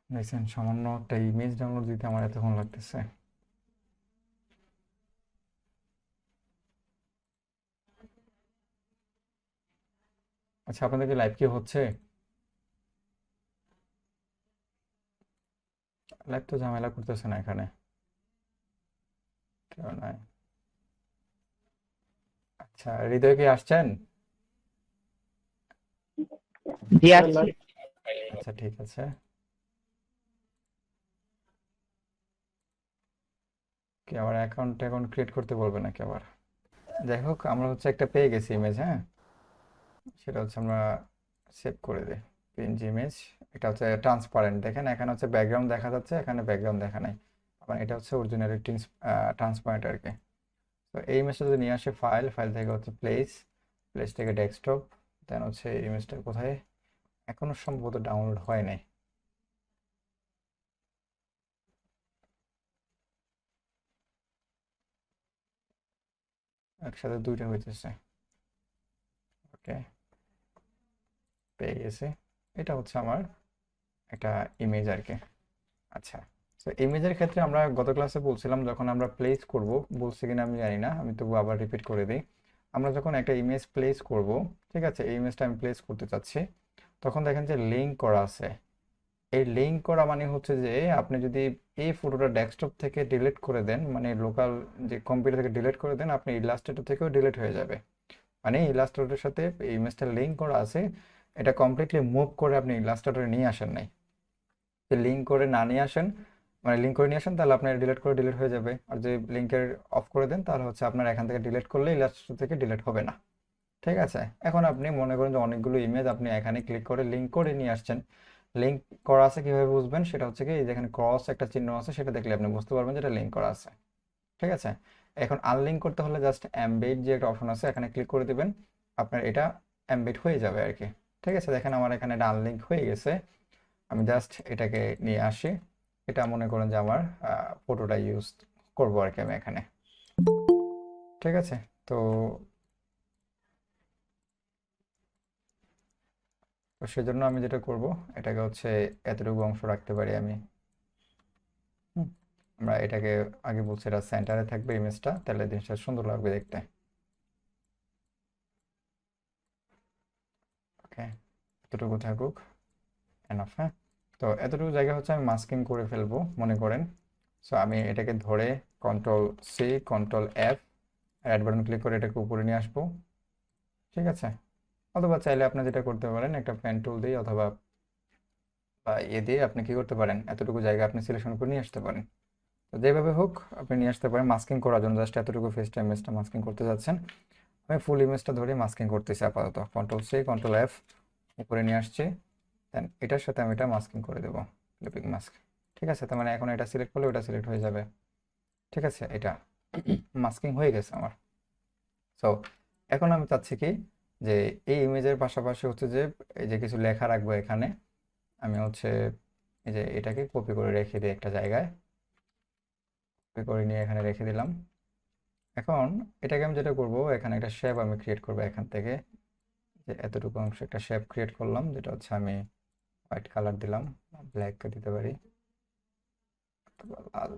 দেখছেন, সামান্য একটা ইমেজ ডাউনলোড দিতে আমার এতক্ষণ লাগতেছে। আচ্ছা, আপনাদের কি লাইভ কি হচ্ছে? লাইভ তো ঝামেলা করতেছে না এখানে, কেউ নাই। আচ্ছা, হৃদয় কি আসছেন? জি আসছি। আচ্ছা, ঠিক আছে। কি আবার অ্যাকাউন্ট ক্রিয়েট করতে বলবে নাকি আবার? যাই হোক, আমরা হচ্ছে একটা পেয়ে গেছি ইমেজ, হ্যাঁ। সেটা হচ্ছে আমরা সেভ করে দিই, পিএনজি ইমেজ। এটা হচ্ছে ট্রান্সপারেন্ট, দেখেন এখানে হচ্ছে ব্যাকগ্রাউন্ড দেখা যাচ্ছে, এখানে ব্যাকগ্রাউন্ড দেখা নাই। আবার এটা হচ্ছে অরিজিনালি ট্রান্সপারেন্ট আর কি। তো এই ইমেজটা যদি নিয়ে আসে ফাইল থেকে হচ্ছে প্লেস থেকে ডেস্কটপ, দেন হচ্ছে ইমেজটা কোথায়, এখনো সম্ভবত ডাউনলোড হয় নাই। একসাথে দুইটা হইতেছে। ওকে, পেয়ে গেছে। এটা হচ্ছে আমার একটা ইমেজ আর কি। আচ্ছা, তো ইমেজের ক্ষেত্রে আমরা গত ক্লাসে বলছিলাম, যখন আমরা প্লেস করব, বলছি কিনা আমি জানি না, আমি তবু আবার রিপিট করে দিই। আমরা যখন একটা ইমেজ প্লেস করব, ঠিক আছে, এই ইমেজটা আমি প্লেস করতে চাচ্ছি, তখন দেখেন যে লিঙ্ক করা আছে। এই লিঙ্ক করা মানে হচ্ছে যে আপনি যদি এই ফটোটা ডেস্কটপ থেকে ডিলিট করে দেন, মানে লোকাল যে কম্পিউটার থেকে ডিলিট করে দেন, আপনি ইলাস্ট্রেটর থেকেও ডিলিট হয়ে যাবে। মানে ইলাস্ট্রেটরের সাথে এই ইমেজটা লিঙ্ক করা আছে, এটা কমপ্লিটলি মুভ করে আপনি ইলাস্ট্রেটরে নিয়ে আসেন নাই। লিঙ্ক করে না নিয়ে আসেন, মানে লিঙ্ক করে নিয়ে আসেন, তাহলে আপনার ডিলিট করে ডিলিট হয়ে যাবে। আর যদি লিঙ্কের অফ করে দেন, তাহলে হচ্ছে আপনার এখান থেকে ডিলিট করলে ইলাস্ট্রেটর থেকে ডিলিট হবে না। ঠিক আছে, এখন আপনি মনে করেন যে অনেকগুলো ইমেজ আপনি এখানে ক্লিক করে লিঙ্ক করে নিয়ে আসছেন। লিঙ্ক করা আছে কিভাবে বুঝবেন? সেটা হচ্ছে কি, এই যেখানে ক্রস একটা চিহ্ন আছে, সেটা দেখলে আপনি বুঝতে পারবেন যে এটা লিঙ্ক করা আছে। ঠিক আছে, এখন আনলিঙ্ক করতে হলে জাস্ট এমবেড যে একটা অপশন আছে এখানে ক্লিক করে দিবেন, আপনার এটা এমবেড হয়ে যাবে আর কি। ঠিক আছে, দেখেন আমার এখানে এটা আনলিঙ্ক হয়ে গেছে। আমি জাস্ট এটাকে নিয়ে আসি, এটা মনে করেন যে আমার ফটোটা ইউজ করবো আর কি আমি এখানে। ঠিক আছে, তো তো সেজন্য আমি যেটা করব, এটাকে হচ্ছে এতটুকু অংশ রাখতে পারি আমি। হুম, আমরা এটাকে আগে বলছি এটা সেন্টারে থাকবে ইমেজটা, তাহলে জিনিসটা সুন্দর লাগবে দেখতে। ওকে, এতটুকু থাকুক, এনাফ। হ্যাঁ, তো এতটুকু জায়গা হচ্ছে আমি মাস্কিং করে ফেলবো মনে করেন। সো আমি এটাকে ধরে Ctrl+C Ctrl+F add button click করে এটাকে উপরে নিয়ে আসবো। ঠিক আছে, অথবা চাইলে আপনি যেটা করতে পারেন একটা পেন টুল দিয়ে অথবা দিয়ে আপনি কি করতে পারেন, এতটুকু জায়গা আপনি সিলেকশন করে নিয়ে আসতে পারেন। তো যেভাবে হোক আপনি নিয়ে আসতে পারেন। মাস্কিং করার জন্য জাস্ট এতটুকু ফেসটা ইমেজটা মাস্কিং করতে যাচ্ছেন, আমি ফুল ইমেজটা ধরে মাস্কিং করতেছি আপাতত। Ctrl+C Ctrl+F উপরে নিয়ে আসছি, দেন এটার সাথে আমি এটা মাস্কিং করে দেবো, ক্লিপিং মাস্ক। ঠিক আছে, তার মানে এখন এটা সিলেক্ট করলে ওটা সিলেক্ট হয়ে যাবে। ঠিক আছে, এটা মাস্কিং হয়ে গেছে আমার। সো এখন আমি চাচ্ছি কি যে এই ইমেজের পাশাপাশি হচ্ছে যে এই যে কিছু লেখা রাখবো এখানে, আমি হচ্ছে এই যে এটাকে কপি করে রেখে দিই একটা জায়গায়, কপি করে নিয়ে এখানে রেখে দিলাম। এখন এটাকে আমি যেটা করব, এখানে একটা শেপ আমি ক্রিয়েট করব এখান থেকে, যে এতটুকু অংশ একটা শেপ ক্রিয়েট করলাম, যেটা হচ্ছে আমি হোয়াইট কালার দিলাম, ব্ল্যাক দিতে পারি অথবা লাল।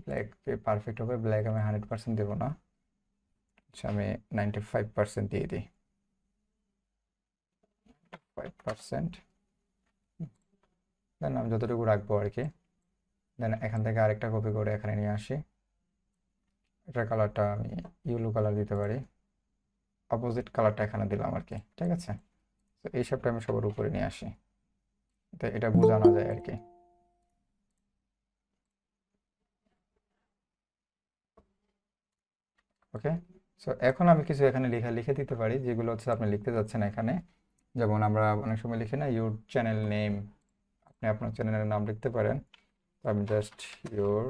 ব্ল্যাক পারফেক্ট হবে, ব্ল্যাক আমি 100% দেবো না, আচ্ছা আমি 95% দিয়ে দিই, 5%। দেন আমি যতটুকু রাখবো আর কি। দেন এখান থেকে আরেকটা কপি করে এখানে নিয়ে আসি, এটার কালারটা আমি ইয়েলো কালার দিতে পারি, অপোজিট কালারটা এখানে দিলাম আর কি। ঠিক আছে, তো এই সবটা আমি সবার উপরে নিয়ে আসি, তো এটা বোঝানো যায় আর কি। ওকে, সো এখন আমি কিছু এখানে লিখে দিতে পারি যেগুলো হচ্ছে আপনি লিখতে যাচ্ছেন এখানে। যেমন আমরা অনেক সময় লিখি না ইউর চ্যানেল নেম, আপনি আপনার চ্যানেলের নাম লিখতে পারেন। তো আমি জাস্ট ইউর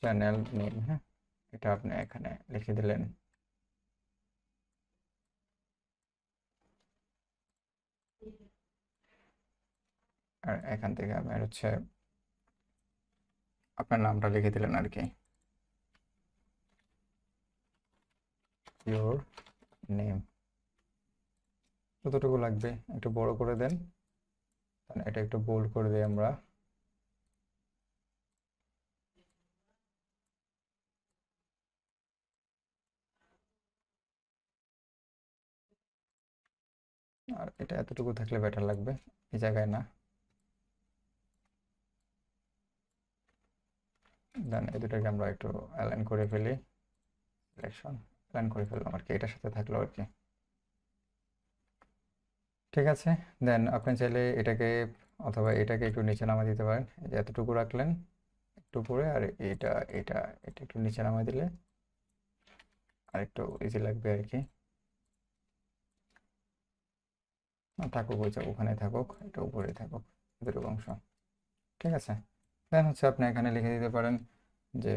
চ্যানেল নেম, হ্যাঁ, এটা আপনি এখানে লিখে দিলেন। আর এখান থেকে আমি হচ্ছে আপনার নামটা লিখে দিলেন আর কি, ইউর নেম। যতটুকু লাগবে একটু বড় করে দেন, এটা একটু বোল্ড করে দিই আমরা। আর এটা এতটুকু থাকলে বেটার লাগবে, এই জায়গায় না। দেন এই দুটাকে আমরা একটু অ্যালাইন করে ফেলি, সিলেকশন অ্যালাইন করে ফেললাম আর কি, এটার সাথে থাকলো আর কি। ঠিক আছে, দেন আপনি চাইলে এটাকে অথবা এটাকে একটু নিচে নামা দিতে পারেন, এই যে এতটুকু রাখলেন একটু উপরে, আর এটা এটা এটা একটু নিচে নামা দিলে আর একটু ইজি লাগবে আর কি। থাকুক ওই যে ওখানে থাকুক, এটা উপরে থাকুক, এতটুকু অংশ। ঠিক আছে, দেন হচ্ছে আপনি এখানে লিখে দিতে পারেন যে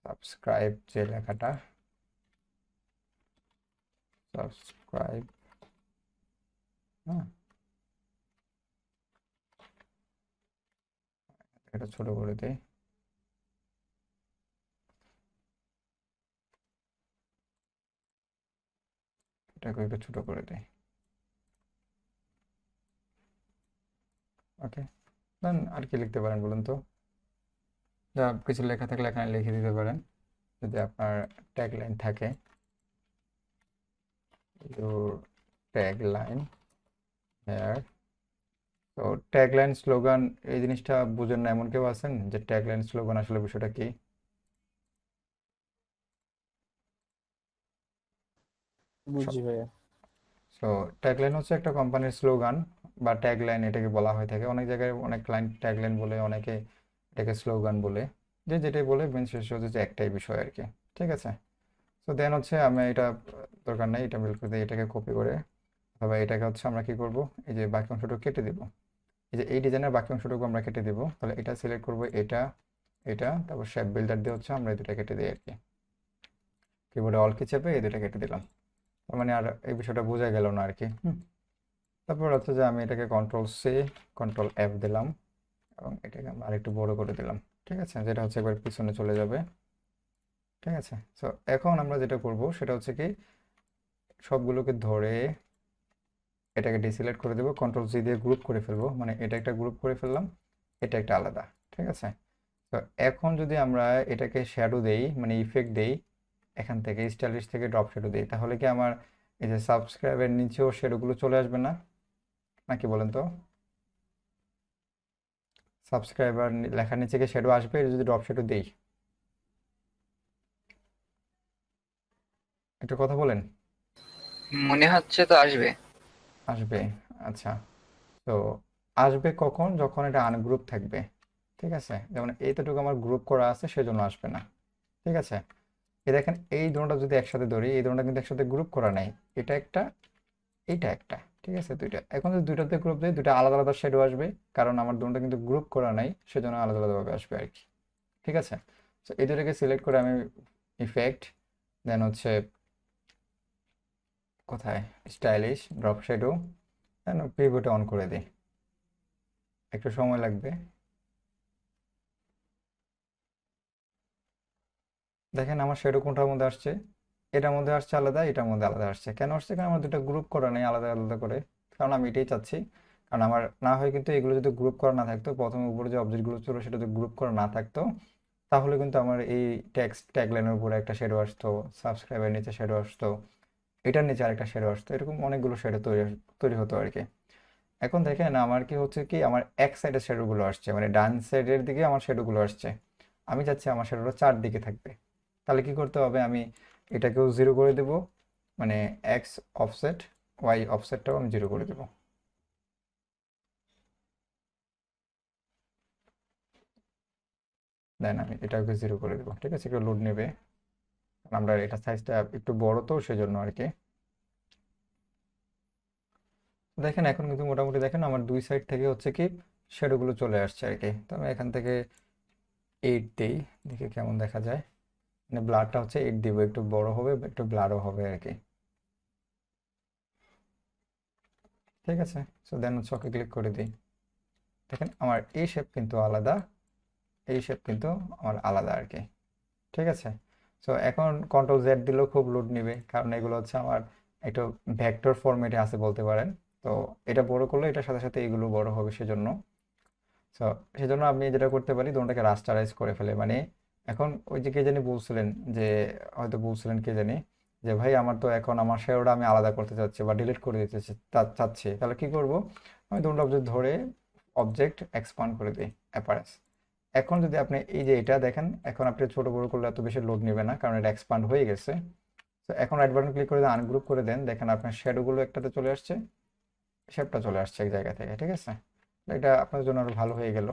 সাবস্ক্রাইব, যে লেখাটা সাবস্ক্রাইব, হ্যাঁ, এটা ছোট করে দেই, এটাকে একটু ছোট করে দেই। ওকে, দেন আর কি লিখতে পারেন বলুন তো, যা কিছু লেখা থাকলে এখানে লিখে দিতে পারেন। যদি আপনার ট্যাগ লাইন থাকে, ইউর ট্যাগ লাইন হেয়ার। তো ট্যাগ লাইন স্লোগান এই জিনিসটা বুঝেন না এমন কেউ আছেন যে ট্যাগ লাইন স্লোগান আসলে বিষয়টা কি? বুঝছি ভাইয়া। সো ট্যাগ লাইন হচ্ছে একটা কোম্পানির স্লোগান বা ট্যাগ লাইন, এটাকে বলা হয়ে থাকে অনেক জায়গায়, অনেক ক্লায়েন্ট ট্যাগ লাইন বলে, অনেকে এটাকে স্লোগান বলে, যে যেটাই বলে মেন শেষ হচ্ছে যে একটাই বিষয় আর কি। ঠিক আছে, তো দেন হচ্ছে আমি এটা দরকার নেই, এটা মিল করে দিই, এটাকে কপি করে অথবা এটাকে হচ্ছে আমরা কি করব, এই যে বাকি অংশটুকু কেটে দিব, এই যে এই ডিজাইনের বাকি অংশটুকু আমরা কেটে দিব। তাহলে এটা সিলেক্ট করব, এটা এটা, তারপর শেপ বিল্ডার দিয়ে হচ্ছে আমরা এই দুটা কেটে দিই আর কি। কিবোর্ডে অল কি চেপে এই দুটা কেটে দিলাম। তার মানে আর এই বিষয়টা বোঝা গেল না আর কি। তারপর হচ্ছে যে আমি এটাকে কন্ট্রোল-C কন্ট্রোল-F দিলাম এবং এটাকে আমরা আরেকটু বড় করে দিলাম। ঠিক আছে, যেটা হচ্ছে একবার পিছনে চলে যাবে। ঠিক আছে, সো এখন আমরা যেটা করব সেটা হচ্ছে কি সবগুলোকে ধরে এটাকে ডিসিলেক্ট করে দেবো, কন্ট্রোল-C দিয়ে গ্রুপ করে ফেলবো, মানে এটা একটা গ্রুপ করে ফেললাম, এটা একটা আলাদা। ঠিক আছে, তো এখন যদি আমরা এটাকে শ্যাডো দেই, মানে ইফেক্ট দেই, এখান থেকে স্টাইলিশ থেকে ড্রপ শ্যাডো দেই, তাহলে কি আমার এই যে সাবস্ক্রাইবের নিচেও শ্যাডোগুলো চলে আসবে না, নাকি বলেন তো? সাবস্ক্রাইবার লেখার নিচে কি শ্যাডো আসবে এটা যদি ড্রপ শ্যাডো দেই? একটু কথা বলেন। মনে হচ্ছে তো আসবে। আসবে, আচ্ছা। তো আসবে কখন? যখন এটা আনগ্রুপ থাকবে। ঠিক আছে, যেমন এইতটুকু আমার গ্রুপ করা আছে সেজন্য আসবে না। ঠিক আছে, এই দেখেন এই দুটোটা যদি একসাথে ধরি, এই দুটোটা কিন্তু একসাথে গ্রুপ করা নাই, এটা একটা এইটা একটা। ঠিক আছে, দুইটা এখন যদি দুইটাতে গ্রুপ দিই দুইটা আলাদা আলাদা শেডো আসবে, কারণ আমার দুটোটা কিন্তু গ্রুপ করা নাই সেজন্য আলাদা আলাদাভাবে আসবে আর কি। ঠিক আছে, তো এই দুটোকে সিলেক্ট করে আমি ইফেক্ট, দেন হচ্ছে কোথায় স্টাইলিশ ড্রপ শ্যাডো, দেন পিভটে অন করে দিই, একটু সময় লাগবে। দেখেন আমার শ্যাডো কোনটার মধ্যে আসছে, এটার মধ্যে আসছে আলাদা, এটার মধ্যে আলাদা আসছে। কেন আসছে? কারণ আমার দুটো গ্রুপ করা নেই আলাদা আলাদা করে, কারণ আমি এটাই চাচ্ছি। কারণ আমার না হয় কিন্তু এগুলো যদি গ্রুপ করা না থাকতো, প্রথমে উপরে যে অবজেক্টগুলো ছিল সেটা যদি গ্রুপ করা না থাকতো, তাহলে কিন্তু আমার এই টেক্সট ট্যাগলাইনের উপরে একটা শ্যাডো আসতো, সাবস্ক্রাইবের নিচে শ্যাডো আসতো, এটার নিচে আরেকটা শ্যাডো আসতো, এরকম অনেকগুলো শ্যাডো তৈরি হতো আর কি। এখন দেখেন আমার কি হচ্ছে কি আমার এক সাইডের শ্যাডোগুলো আসছে, মানে ডান সাইডের দিকে আমার শ্যাডোগুলো আসছে, আমি চাচ্ছি আমার শ্যাডোটা চারদিকে থাকবে। তাহলে কি করতে হবে? আমি এটাকেও জিরো করে দেব, মানে এক্স অফসেট, ওয়াই অফসেটটাও আমি জিরো করে দেব। দেন আমি এটাকে জিরো করে দেবো। ঠিক আছে, একটু লোড নেবে, কারণ আমরা এটা সাইজটা একটু বড় তো সেজন্য আর কি। দেখেন এখন কিন্তু মোটামুটি দেখেন আমার দুই সাইড থেকে হচ্ছে কি শ্যাডোগুলো চলে আসছে আর কি। তো আমি এখান থেকে 8 দিই, দেখে কেমন দেখা যায়, মানে ব্লারটা হচ্ছে 8 দিব, একটু বড় হবে একটু ব্লারও হবে আর কি। ঠিক আছে, সো দেন হচ্ছে ওকে ক্লিক করে দিই। দেখেন আমার এই শেপ কিন্তু আলাদা, এই শেপ কিন্তু আমার আলাদা আর কি। ঠিক আছে, সো এখন কন্ট্রোল-Z দিলেও খুব লোড নেবে, কারণ এগুলো হচ্ছে আমার একটু ভেক্টর ফরম্যাটে আছে বলতে পারেন। তো এটা বড় করলে এটার সাথে সাথে এগুলো বড় হবে সেজন্য। সো সেজন্য আমি যেটা করতে পারি দুটোটাকে রাস্টারাইজ করে ফেলে, মানে এখন ওই যে কে জানি বলছিলেন, যে হয়তো বলছিলেন কে জানি, যে ভাই আমার তো এখন আমার শেয়ারটা আমি আলাদা করতে চাচ্ছি বা ডিলিট করে দিতে চাচ্ছি, তাহলে কি করব? আমি দুটো অবজেক্ট ধরে অবজেক্ট এক্সপান্ড করে দিই, অ্যাপারেন্স। এখন যদি আপনি এই যে এটা দেখেন, এখন আপনি ছোট বড় করলে এত বেশি লোড নেবে না, কারণ এটা এক্সপান্ড হয়ে গেছে। তো এখন রাইট বাটন ক্লিক করে দেন, আনগ্রুপ করে দেন, দেখেন আপনার শ্যাডোগুলো একটাতে চলে আসছে, শেপটা চলে আসছে এক জায়গা থেকে। ঠিক আছে, এটা আপনার জন্য আরো ভালো হয়ে গেল।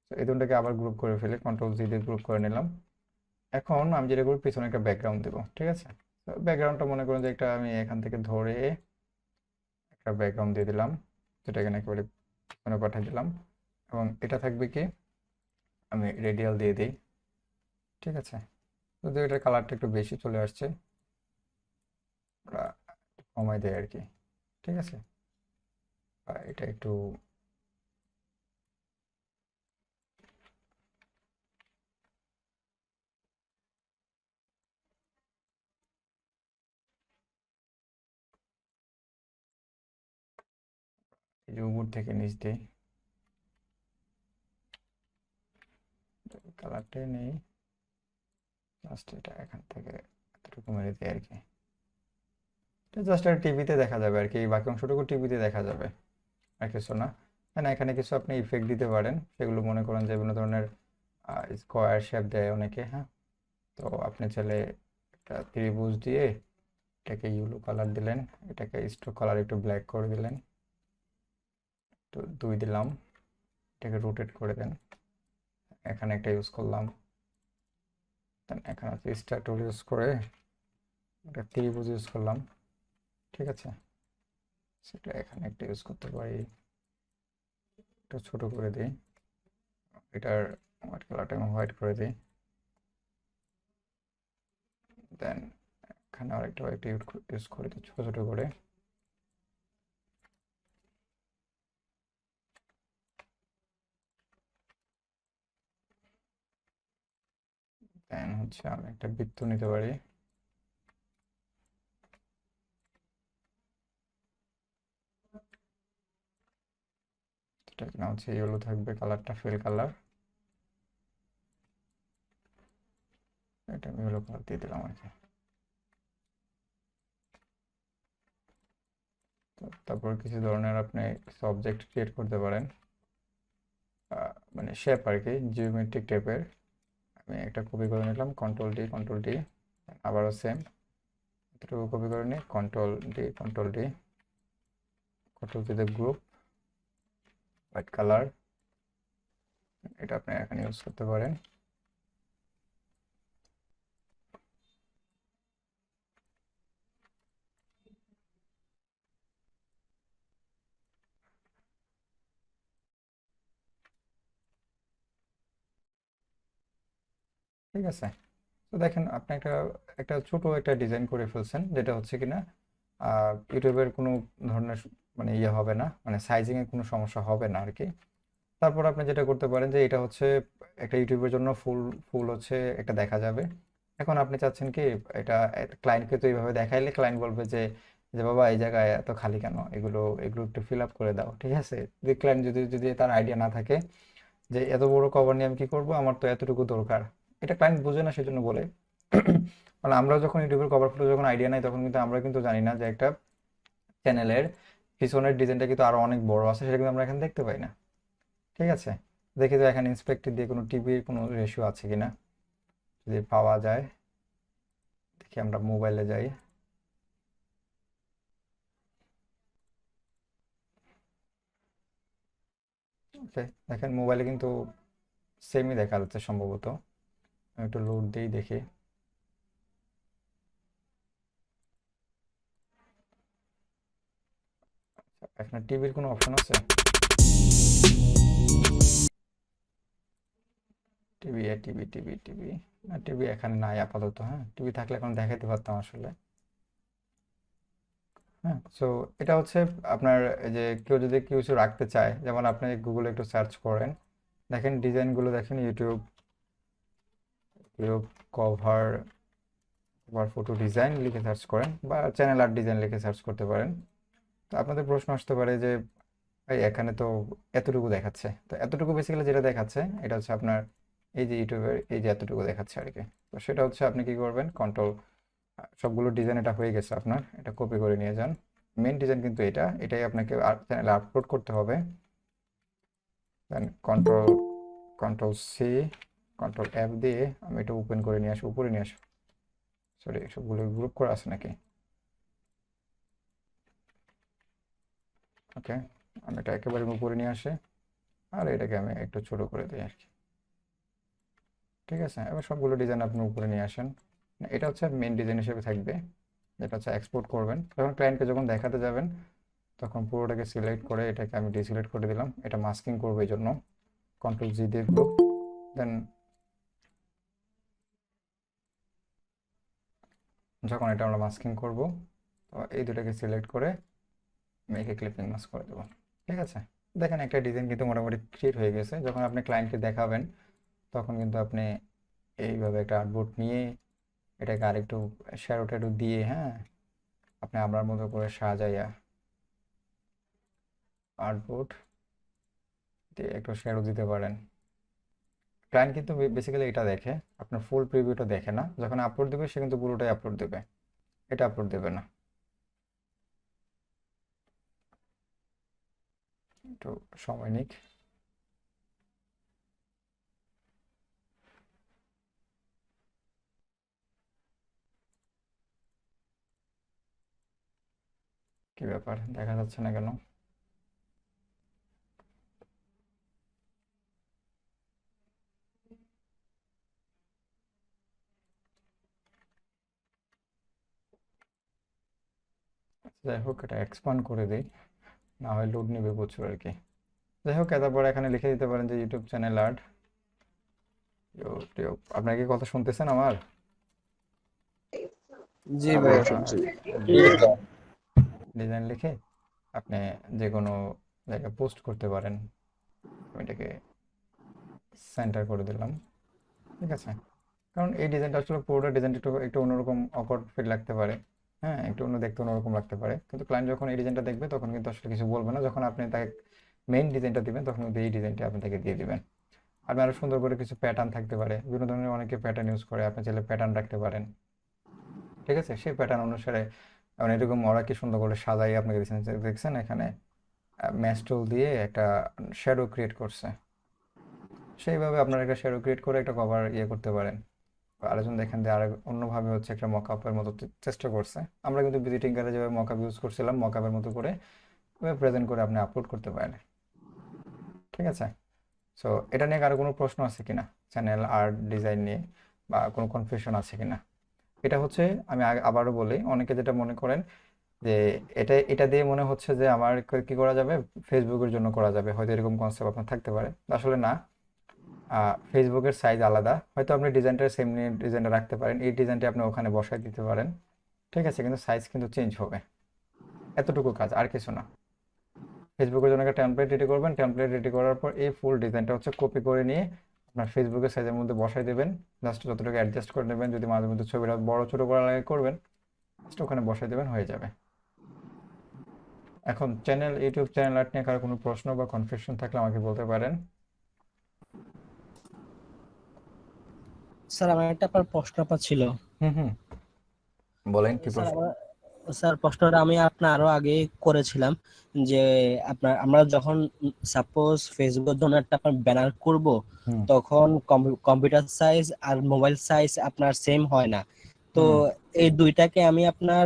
তো এই দুটোকে আবার গ্রুপ করে ফেলে কন্ট্রোল-Z দিয়ে গ্রুপ করে নিলাম। এখন আমি যেটা করব পিছনে একটা ব্যাকগ্রাউন্ড দেবো। ঠিক আছে, তো ব্যাকগ্রাউন্ডটা মনে করেন যে একটা আমি এখান থেকে ধরে একটা ব্যাকগ্রাউন্ড দিয়ে দিলাম, যেটা এখানে একেবারে পিছনে পাঠিয়ে দিলাম, এবং এটা থাকবে কি আমি রেডিয়াল দিয়ে দিই। ঠিক আছে, যদি এটার কালারটা একটু বেশি চলে আসছে, আমরা কমাই দেয় আর কি। ঠিক আছে, এটা একটু এই যে উপর থেকে নিচ দিই, কালারটাই নেই, জাস্ট এটা এখান থেকে এতটুকু মেরে দিই আর কি। এটা জাস্ট একটা টিভিতে দেখা যাবে আর কি, এই বাকি অংশটুকু টিভিতে দেখা যাবে, আর কিছু না। না এখানে কিছু আপনি ইফেক্ট দিতে পারেন, সেগুলো মনে করেন যে বিভিন্ন ধরনের স্কোয়ার শেপ দেয় অনেকে, হ্যাঁ। তো আপনি চাইলে একটা ত্রিভুজ দিয়ে এটাকে ইয়েলো কালার দিলেন, এটাকে স্ট্রোক কালার একটু ব্ল্যাক করে দিলেন, তো 2 দিলাম, এটাকে রোটেট করে দেন, এখানে একটা ইউজ করলাম, দেন এখানে হচ্ছে স্টার টুল ইউজ করে একটা ত্রিভুজ ইউজ করলাম। ঠিক আছে, সেটা এখানে একটা ইউজ করতে পারি, একটু ছোট করে দিই, এটার হোয়াইট কালারটা আমি হোয়াইট করে দিই। দেন এখানে আরেকটা হোয়াইট ইউজ করে দিই ছোটো ছোটো করে। দেন হচ্ছে আমি একটা বৃত্ত নিতে পারি। এটা কিনা হচ্ছে ইয়েলো থাকবে, কালারটা ফিল কালার। এটা আমি ইয়েলো কালার দিয়ে দিলাম আর কি। তারপর কিছু ধরনের আপনি সাবজেক্ট ক্রিয়েট করতে পারেন, মানে শেপ আর কি, জিওমেট্রিক টাইপের। আমি একটা কপি করে নিলাম, কন্ট্রোল ডি, আবারও সেম এতটুকু কপি করে নিই, control D control the group, white colour. এটা আপনি এখানে ইউজ করতে পারেন। ঠিক আছে, তো দেখেন আপনি একটা একটা ছোট একটা ডিজাইন করে ফেলছেন, যেটা হচ্ছে কিনা ইউটিউবের কোনো ধরনের মানে ইয়ে হবে না, মানে সাইজিংয়ে কোনো সমস্যা হবে না আর কি। তারপর আপনি যেটা করতে পারেন যে এটা হচ্ছে একটা ইউটিউবের জন্য ফুল ফুল হচ্ছে একটা দেখা যাবে। এখন আপনি চাচ্ছেন কি এটা ক্লায়েন্টকে তো এইভাবে দেখাইলে ক্লায়েন্ট বলবে যে যে বাবা এই জায়গায় এত খালি কেন, এগুলো এগুলো একটু ফিল আপ করে দাও। ঠিক আছে, যে ক্লায়েন্ট যদি যদি তার আইডিয়া না থাকে যে এত বড় কভার নিয়ে আমি কি করব, আমার তো এতটুকু দরকার, এটা ক্লায়েন্ট বোঝে না সেজন্য বলে। মানে আমরা যখন ইউটিউবের কভার ফটো যখন আইডিয়া নাই তখন কিন্তু আমরা কিন্তু জানি না যে একটা চ্যানেলের পিছনের ডিজাইনটা কিন্তু আরো অনেক বড় আছে, সেটা কিন্তু আমরা এখানে দেখতে পাই না। ঠিক আছে, দেখি তো এখানে ইন্সপেক্টর দিয়ে কোনো টিভির কোনো রেশিও আছে কিনা, যদি পাওয়া যায়। দেখি আমরা মোবাইলে যাই। ওকে, দেখেন মোবাইলে কিন্তু সেমই দেখা যাচ্ছে সম্ভবত। আমি একটু লোড দিই দেখি। এখানে টিভির কোনো অপশন আছে? টিভি টিভি টিভি টিভি না, টিভি এখানে নাই আপাতত। হ্যাঁ, টিভি থাকলে এখন দেখাতে পারতাম আসলে। হ্যাঁ, সো এটা হচ্ছে আপনার এই যে কেউ যদি কিছু রাখতে চায়, যেমন আপনি গুগলে একটু সার্চ করেন, দেখেন ডিজাইনগুলো দেখেন, YouTube YouTube cover cover photo design লিখে সার্চ করেন, বা চ্যানেল আর্ট ডিজাইন লিখে সার্চ করতে পারেন। তো আপনাদের প্রশ্ন আসতে পারে যে ভাই এখানে তো এতটুকু দেখাচ্ছে, তো এতটুকু বেসিক্যালি যেটা দেখাচ্ছে এটা হচ্ছে আপনার এই যে ইউটিউবের এই যে এতটুকু দেখাচ্ছে আর কি। তো সেটা হচ্ছে আপনি কি করবেন, কন্ট্রোল, সবগুলো ডিজাইন এটা হয়ে গেছে আপনার, এটা কপি করে নিয়ে যান। মেন ডিজাইন কিন্তু এটাই আপনাকে চ্যানেলে আপলোড করতে হবে। Then control control C control F দিয়ে আমি এটা ওপেন করে নিয়ে আসি, উপরে নিয়ে আসি। সরি, সবগুলো গ্রুপ করা আছে নাকি? ওকে, আমি এটা একেবারে উপরে নিয়ে আসি, আর এটাকে আমি একটু ছোট করে দিই আর কি। ঠিক আছে, এবার সবগুলো ডিজাইন আপনি উপরে নিয়ে আসেন। এটা হচ্ছে মেন ডিজাইন হিসেবে থাকবে, যেটা হচ্ছে এক্সপোর্ট করবেন যখন ক্লায়েন্টকে যখন দেখাতে যাবেন, তখন পুরোটাকে সিলেক্ট করে এটাকে আমি ডিসিলেক্ট করে দিলাম, এটা মাস্কিং করবো এই জন্য কন্ট্রোল জি দিয়ে গ্রুপ। দেন যখন এটা আমরা মাস্কিং করব, তো এই দুটাকে সিলেক্ট করে মেকে ক্লিপিং মাস্ক করে দেবো। ঠিক আছে, দেখেন একটা ডিজাইন কিন্তু মোটামুটি ক্রিয়েট হয়ে গেছে। যখন আপনি ক্লায়েন্টকে দেখাবেন তখন কিন্তু আপনি এইভাবে একটা আর্টবোর্ড নিয়ে এটাকে আরেকটু শ্যাডো ট্যাডো দিয়ে, হ্যাঁ, আপনি আপনার মতো করে সাজাইয়া আর্টবোর্ড দিয়ে একটু শ্যাডো দিতে পারেন। ক্লায়েন্ট কিন্তু বেসিক্যালি এটা দেখে, আপনার ফুল প্রিভিউটা দেখে না। যখন আপলোড দেবে সে কিন্তু পুরোটাই আপলোড দেবে, এটা আপলোড দেবে না। একটু সময় নিক। কি ব্যাপার, দেখা যাচ্ছে না কেন? যাই হোক, এটা এক্সপান্ড করে দিই, না হয় লোড নেবে প্রচুর আর কি। যাই হোক, তারপর এখানে লিখে দিতে পারেন যে ইউটিউব চ্যানেল আর্ট, ইউটিউব, আপনার কি কথা শুনতেছেন আমার? জি হ্যাঁ, ভাইয়া। শুনছি। ডিজাইন লিখে আপনি যে কোনো জায়গায় পোস্ট করতে পারেন। আমি এটাকে সেন্টার করে দিলাম, ঠিক আছে। কারণ এই ডিজাইনটা আসলে পুরোটা ডিজাইনটা একটু একটু অন্যরকম অকওয়ার্ড ফিল লাগতে পারে, হ্যাঁ, একটু দেখতে অন্যরকম লাগতে পারে, কিন্তু ক্লায়েন্ট যখন এই ডিজাইনটা দেখবে তখন কিন্তু আসলে কিছু বলবে না। যখন আপনি তাকে মেইন ডিজাইনটা দিবেন তখন কিন্তু এই ডিজাইনটা আপনি তাকে দিয়ে দিবেন। আপনি আরো সুন্দর করে কিছু প্যাটার্ন থাকতে পারে, বিভিন্ন ধরনের অনেকে প্যাটার্ন ইউজ করে, আপনি চাইলে প্যাটার্ন রাখতে পারেন, ঠিক আছে। সেই প্যাটার্ন অনুসারে এখন এরকম ওরা কি সুন্দর করে সাজাই আপনাকে দিচ্ছেন, দেখছেন এখানে ম্যাচ টুল দিয়ে একটা শ্যাডো ক্রিয়েট করছে। সেইভাবে আপনার একটা শ্যাডো ক্রিয়েট করে একটা কভার করতে পারেন। আরেকজন দেখেন যে আর অন্যভাবে হচ্ছে একটা মকআপের মতো চেষ্টা করছে। আমরা কিন্তু ভিজিটিং কার্ডে যেভাবে মকআপ ইউজ করছিলাম, মকআপের মতো করে প্রেজেন্ট করে আপনি আপলোড করতে পারেন, ঠিক আছে। সো এটা নিয়ে কারো কোনো প্রশ্ন আছে কিনা, চ্যানেল আর্ট ডিজাইন নিয়ে, বা কোনো কনফিউশন আছে কিনা? এটা হচ্ছে আমি আবারও বলি, অনেকে যেটা মনে করেন যে এটা এটা দিয়ে মনে হচ্ছে যে আমার কি করা যাবে, ফেসবুকের জন্য করা যাবে, হয়তো এরকম কনসেপ্ট আপনার থাকতে পারে। আসলে না, ফেসবুকের সাইজ আলাদা, হয়তো আপনি ডিজাইনটা সেম নিয়ে ডিজাইনটা রাখতে পারেন, এই ডিজাইনটা আপনি ওখানে বসায় দিতে পারেন, ঠিক আছে, কিন্তু সাইজ কিন্তু চেঞ্জ হবে, এতটুকু কাজ, আর কিছু না। ফেসবুকের জন্য একটা টেমপ্লেট রেডি করবেন, টেমপ্লেট রেডি করার পর এই ফুল ডিজাইনটা হচ্ছে কপি করে নিয়ে আপনার ফেসবুকের সাইজের মধ্যে বসাই দেবেন, জাস্ট যতটুকু অ্যাডজাস্ট করে নেবেন, যদি মাঝে মধ্যে ছবিটা বড় ছোট করা লাগে করবেন, জাস্ট ওখানে বসাই দেবেন, হয়ে যাবে। এখন ইউটিউব চ্যানেল আর্ট নিয়ে কারো কোনো প্রশ্ন বা কনফিউশন থাকলে আমাকে বলতে পারেন। স্যার আমার একটা আপনার প্রশ্ন আপনার ছিল। হুম, বলেন কি স্যার প্রশ্ন? স্যার প্রশ্নটা আমি আপনার আরো আগে করেছিলাম যে আপনার আমরা যখন সাপোজ ফেসবুকের জন্য একটা আপনার ব্যানার করব, হুম তখন কম্পিউটার সাইজ আর মোবাইল সাইজ আপনার সেম হয় না। তো হুম এই দুইটাকে আমি আপনার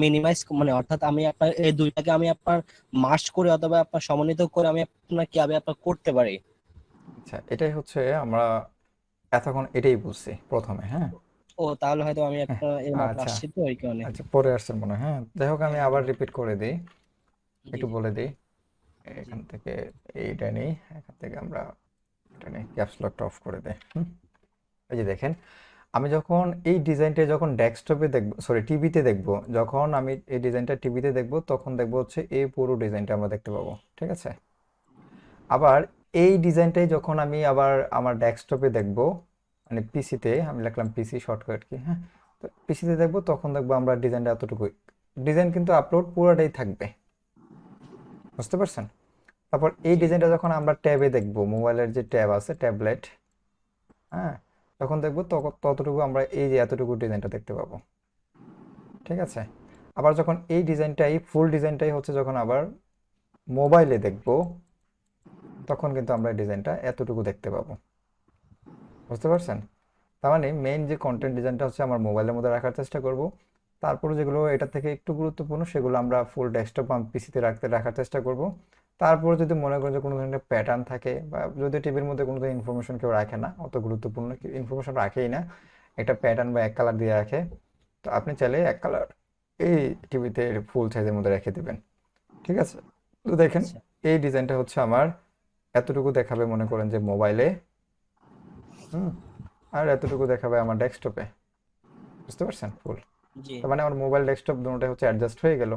মিনিমাইজ মানে অর্থাৎ আমি আপনার এই দুইটাকে আমি আপনার মার্জ করে অথবা আপনার সমন্বিত করে আমি আপনার কিভাবে আপনার করতে পারি? আচ্ছা, এটাই হচ্ছে আমরা এতক্ষণ এটাই বুঝছি প্রথমে, হ্যাঁ। ও তাহলে হয়তো আমি একটা এর মাত্র আচ্ছা আসছি তো ওই কারণে। আচ্ছা, পরে আসছেন মনে হয়, হ্যাঁ, যাই হোক আমি আবার রিপিট করে দিই, জি একটু জি বলে দিই। জি এখান থেকে এইটা নেই, এখান থেকে আমরা এটা নেই, ক্যাপস লকটা অফ করে দেই। এই যে দেখেন, আমি যখন এই ডিজাইনটা যখন ডেস্কটপে দেখবো, সরি টিভিতে দেখবো, যখন আমি এই ডিজাইনটা টিভিতে দেখবো তখন দেখবো হচ্ছে এই পুরো ডিজাইনটা আমরা দেখতে পাবো, ঠিক আছে। আবার এই ডিজাইনটাই যখন আমি আবার আমার ডেস্কটপে দেখবো, মানে পিসিতে, আমি লিখলাম পিসি শর্টকাট কি, হ্যাঁ, তো পিসিতে দেখবো তখন দেখবো আমরা ডিজাইনটা এতটুকুই, ডিজাইন কিন্তু আপলোড পুরোটাই থাকবে, বুঝতে পারছেন। তারপর এই জি ডিজাইনটা যখন আমরা ট্যাবে দেখবো, মোবাইলের যে ট্যাব আছে ট্যাবলেট, হ্যাঁ, তখন দেখবো ততটুকু আমরা এই যে এতটুকু ডিজাইনটা দেখতে পাবো, ঠিক আছে। আবার যখন এই ডিজাইনটাই ফুল ডিজাইনটাই হচ্ছে যখন আবার মোবাইলে দেখবো, তখন কিন্তু আমরা ডিজাইনটা এতটুকু দেখতে পাবো, বুঝতে পারছেন। তার মানে মেইন যে কন্টেন্ট ডিজাইনটা হচ্ছে আমার মোবাইলের মধ্যে রাখার চেষ্টা করব, তারপরে যেগুলো এটা থেকে একটু গুরুত্বপূর্ণ সেগুলো আমরা ফুল ডেস্কটপ পিসিতে রাখার চেষ্টা করব। তারপরে যদি মনে করেন যে কোনো ধরনের প্যাটার্ন থাকে, বা যদি টিভির মধ্যে কোনো ধরনের ইনফরমেশন কেউ রাখে না, অত গুরুত্বপূর্ণ ইনফরমেশন রাখেই না, একটা প্যাটার্ন বা এক কালার দিয়ে রাখে, তো আপনি চাইলে এক কালার এই টিভিতে ফুল সাইজের মধ্যে রেখে দেবেন, ঠিক আছে। তো দেখেন আচ্ছা এই ডিজাইনটা হচ্ছে আমার এতটুকু দেখাবে মনে করেন যে মোবাইলে, হুম, আর এতটুকু দেখাবে আমার ডেস্কটপে, বুঝতে পারছেন ফুল। জি তার মানে আমার মোবাইল ডেস্কটপ দুটোটাই হচ্ছে অ্যাডজাস্ট হয়ে গেল।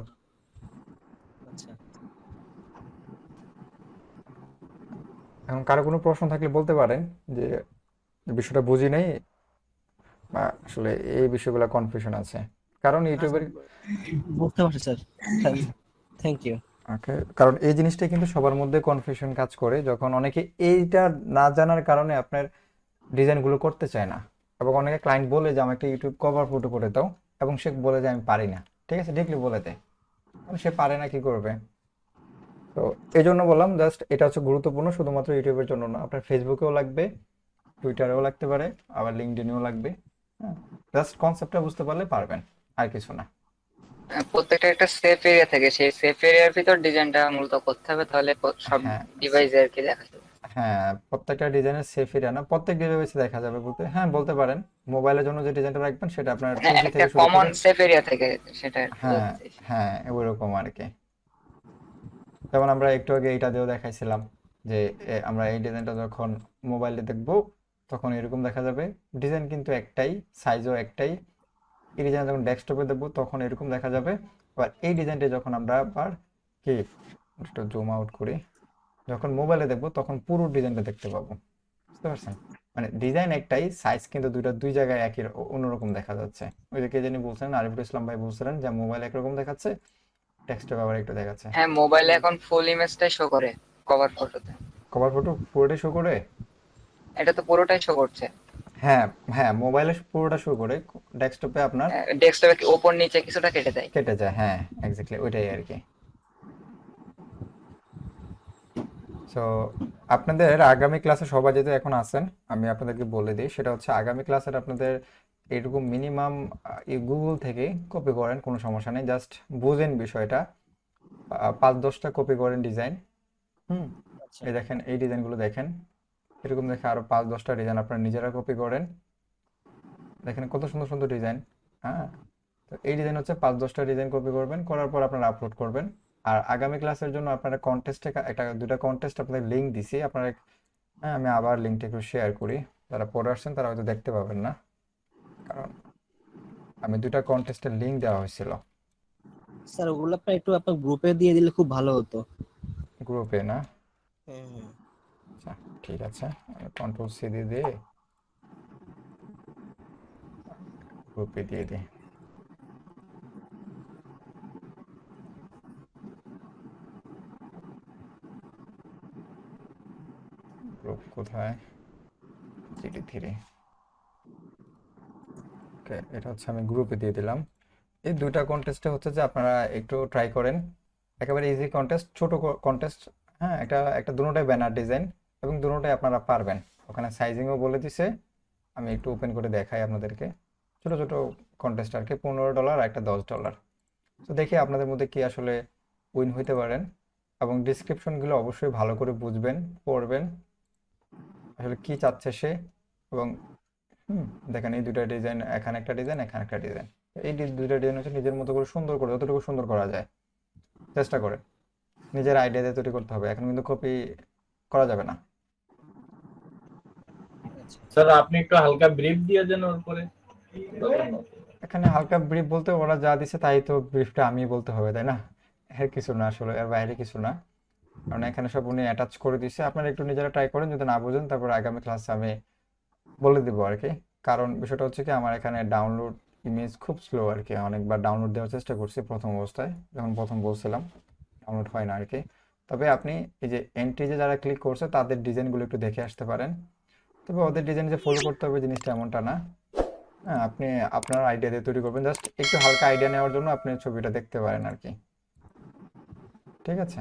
আচ্ছা এখন কারো কোনো প্রশ্ন থাকলে বলতে পারেন যে বিষয়টা বুঝি নাই, বা আসলে এই বিষয়গুলো কনফিউশন আছে, কারণ ইউটিউবের, বুঝতে পারছি স্যার, থ্যাংক ইউ। কারণ এই জিনিসটাই কিন্তু সবার মধ্যে কনফিউশন কাজ করে, যখন অনেকে এইটা না জানার কারণে আপনার ডিজাইনগুলো করতে চায় না, এবং অনেকে ক্লায়েন্ট বলে যে আমাকে ইউটিউব কভার ফটো করে দাও, এবং সে বলে যে আমি পারি না, ঠিক আছে, ডিরেক্টলি বলে দেয়, কারণ সে পারে না, কি করবে। তো এই জন্য বললাম জাস্ট এটা হচ্ছে গুরুত্বপূর্ণ, শুধুমাত্র ইউটিউবের জন্য না, আপনার ফেসবুকেও লাগবে, টুইটারেও লাগতে পারে, আবার লিঙ্কডইনেও লাগবে, হ্যাঁ, জাস্ট কনসেপ্টটা বুঝতে পারলে পারবেন, আর কিছু না। প্রত্যেকটা একটা সেফ এরিয়া থাকে, সেই সেফ এরিয়ার ভিতর ডিজাইনটা মূলত করতে হবে, তাহলে সব হ্যাঁ ডিভাইসে আর কি দেখা যাবে। হ্যাঁ, প্রত্যেকটা ডিজাইনের সেফ এরিয়া না, প্রত্যেক ডিভাইসে দেখা যাবে বলতে, হ্যাঁ বলতে পারেন, মোবাইলের জন্য যে ডিজাইনটা রাখবেন সেটা আপনার হ্যাঁ, 2G একটা থেকে শুরু কমন করে, সেফ এরিয়া থেকে, সেটা হ্যাঁ বলতে চাইছি। হ্যাঁ ওইরকম আর কি। যেমন আমরা একটু আগে এটা দিয়েও দেখাইছিলাম যে আমরা এই ডিজাইনটা যখন মোবাইলে দেখবো, তখন এরকম দেখা যাবে। ডিজাইন কিন্তু একটাই, সাইজও একটাই। এই ডিজাইন যখন ডেস্কটপে দেবো তখন এরকম দেখা যাবে। আবার এই ডিজাইনটা যখন আমরা আবার কি একটু জুম আউট করি, যখন মোবাইলে দেখবো তখন পুরো ডিজাইনটা দেখতে পাবো। বুঝতে পারছেন? মানে ডিজাইন একটাই, সাইজ কিন্তু দুই জায়গায় একই অন্যরকম দেখা যাচ্ছে। ওই যে কে জানি বলছেন, আরিফুল ইসলাম ভাই বলছিলেন যে মোবাইল একরকম দেখাচ্ছে, ডেস্কটপে আবার একটু দেখাচ্ছে। হ্যাঁ, মোবাইলে এখন ফুল ইমেজটাই শো করে কভার ফটোতে। কভার ফটো পুরোটাই শো করে? এটা তো পুরোটাই শো করছে। হ্যাঁ হ্যাঁ, মোবাইলে পুরোটা শো করে, ডেস্কটপে আপনার ডেস্কটপে ওপর নিচে কিছুটা কেটে দেয়। কেটে যায়। হ্যাঁ, এক্স্যাক্টলি ওইটাই আর কি। সো আপনাদের আগামী ক্লাসে সবাই যেহেতু এখন আছেন, আমি আপনাদেরকে বলে দিই, সেটা হচ্ছে আগামী ক্লাসের আপনাদের এরকম মিনিমাম গুগল থেকে কপি করেন, কোনো সমস্যা নেই, জাস্ট বুঝেন বিষয়টা। 5-10টা কপি করেন ডিজাইন। আচ্ছা এই দেখেন, এই ডিজাইনগুলো দেখেন, এরকম দেখে আরো 5-10টা ডিজাইন আপনারা নিজেরা কপি করেন। দেখেন কত সুন্দর সুন্দর ডিজাইন। হ্যাঁ, তো এই ডিজাইন হচ্ছে 5-10টা ডিজাইন কপি করবেন, করার পর আপনারা আপলোড করবেন। আর আগামী ক্লাসের জন্য আপনারা কন্টেস্টে দুটা কন্টেস্ট আপনাদের লিঙ্ক দিছি আপনারা। হ্যাঁ, আমি আবার লিঙ্কটা একটু শেয়ার করি, যারা পড়ে আসছেন তারা হয়তো দেখতে পাবেন না, কারণ আমি দুটা কন্টেস্টের লিঙ্ক দেওয়া হয়েছিল স্যার, ওগুলো আপনার একটু আপনার গ্রুপে দিয়ে দিলে খুব ভালো হতো। গ্রুপে। না? হ্যাঁ আচ্ছা, ঠিক আছে, কন্ট্রোল সি দিয়ে দিয়ে গ্রুপে দিয়ে দিই। গ্রুপ কোথায়? GT3। ওকে, এটা হচ্ছে আমি গ্রুপে দিয়ে দিলাম। এই দুইটা কন্টেস্টে হচ্ছে যে আপনারা একটু ট্রাই করেন, একেবারে ইজি কন্টেস্ট, ছোট কন্টেস্ট। হ্যাঁ, একটা একটা দুটোটাই ব্যানার ডিজাইন এবং দুটোটাই আপনারা পারবেন। ওখানে সাইজিংও বলে দিছে, আমি একটু ওপেন করে দেখাই আপনাদেরকে। ছোট ছোট কন্টেস্ট আর কি, $15 আর একটা $10। তো দেখি আপনাদের মধ্যে কি আসলে উইন হইতে পারেন। এবং ডিসক্রিপশনগুলো অবশ্যই ভালো করে বুঝবেন, পড়বেন আসলে কি চাচ্ছে সে। এবং দেখেন, এই দুইটা ডিজাইন, এখানে একটা ডিজাইন, এখানে একটা ডিজাইন। এই দুইটা ডিজাইন হচ্ছে নিজের মতো করে সুন্দর করে, যতটুকু সুন্দর করা যায় চেষ্টা করেন। নিজের আইডিয়া দিয়ে তৈরি করতে হবে, এখন কিন্তু কপি করা যাবে না। আচ্ছা স্যার আপনি একটু হালকা ব্রিফ দিয়ে দেন ওর পরে। এখানে হালকা ব্রিফ বলতে ওরা যা দিছে তাই তো ব্রিফটা আমি বলতে হবে, তাই না? এর কিছু না, আসলে এর বাইরে কিছু না, কারণ এখানে সব উনি অ্যাটাচ করে দিছে। আপনারা একটু নিজেরা ট্রাই করেন, যদি না বুঝেন তারপর আগামী ক্লাসে আমি বলে দিব আর কি। কারণ বিষয়টা হচ্ছে কি, আমার এখানে ডাউনলোড ইমেজ খুব স্লো আর কি। অনেকবার ডাউনলোড দেওয়ার চেষ্টা করছি প্রথম অবস্থায়, যখন প্রথম বলছিলাম, ডাউনলোড হয় না আর কি। তবে আপনি এই যে এন্ট্রি যে যারা ক্লিক করছে তাদের ডিজাইনগুলো একটু দেখে আসতে পারেন। তবে ওদের ডিজাইন যে ফলো করতে হবে জিনিসটা এমনটা না। হ্যাঁ, আপনি আপনার আইডিয়া দিয়ে তৈরি করবেন, জাস্ট একটু হালকা আইডিয়া নেওয়ার জন্য আপনি ছবিটা দেখতে পারেন আর কি। ঠিক আছে?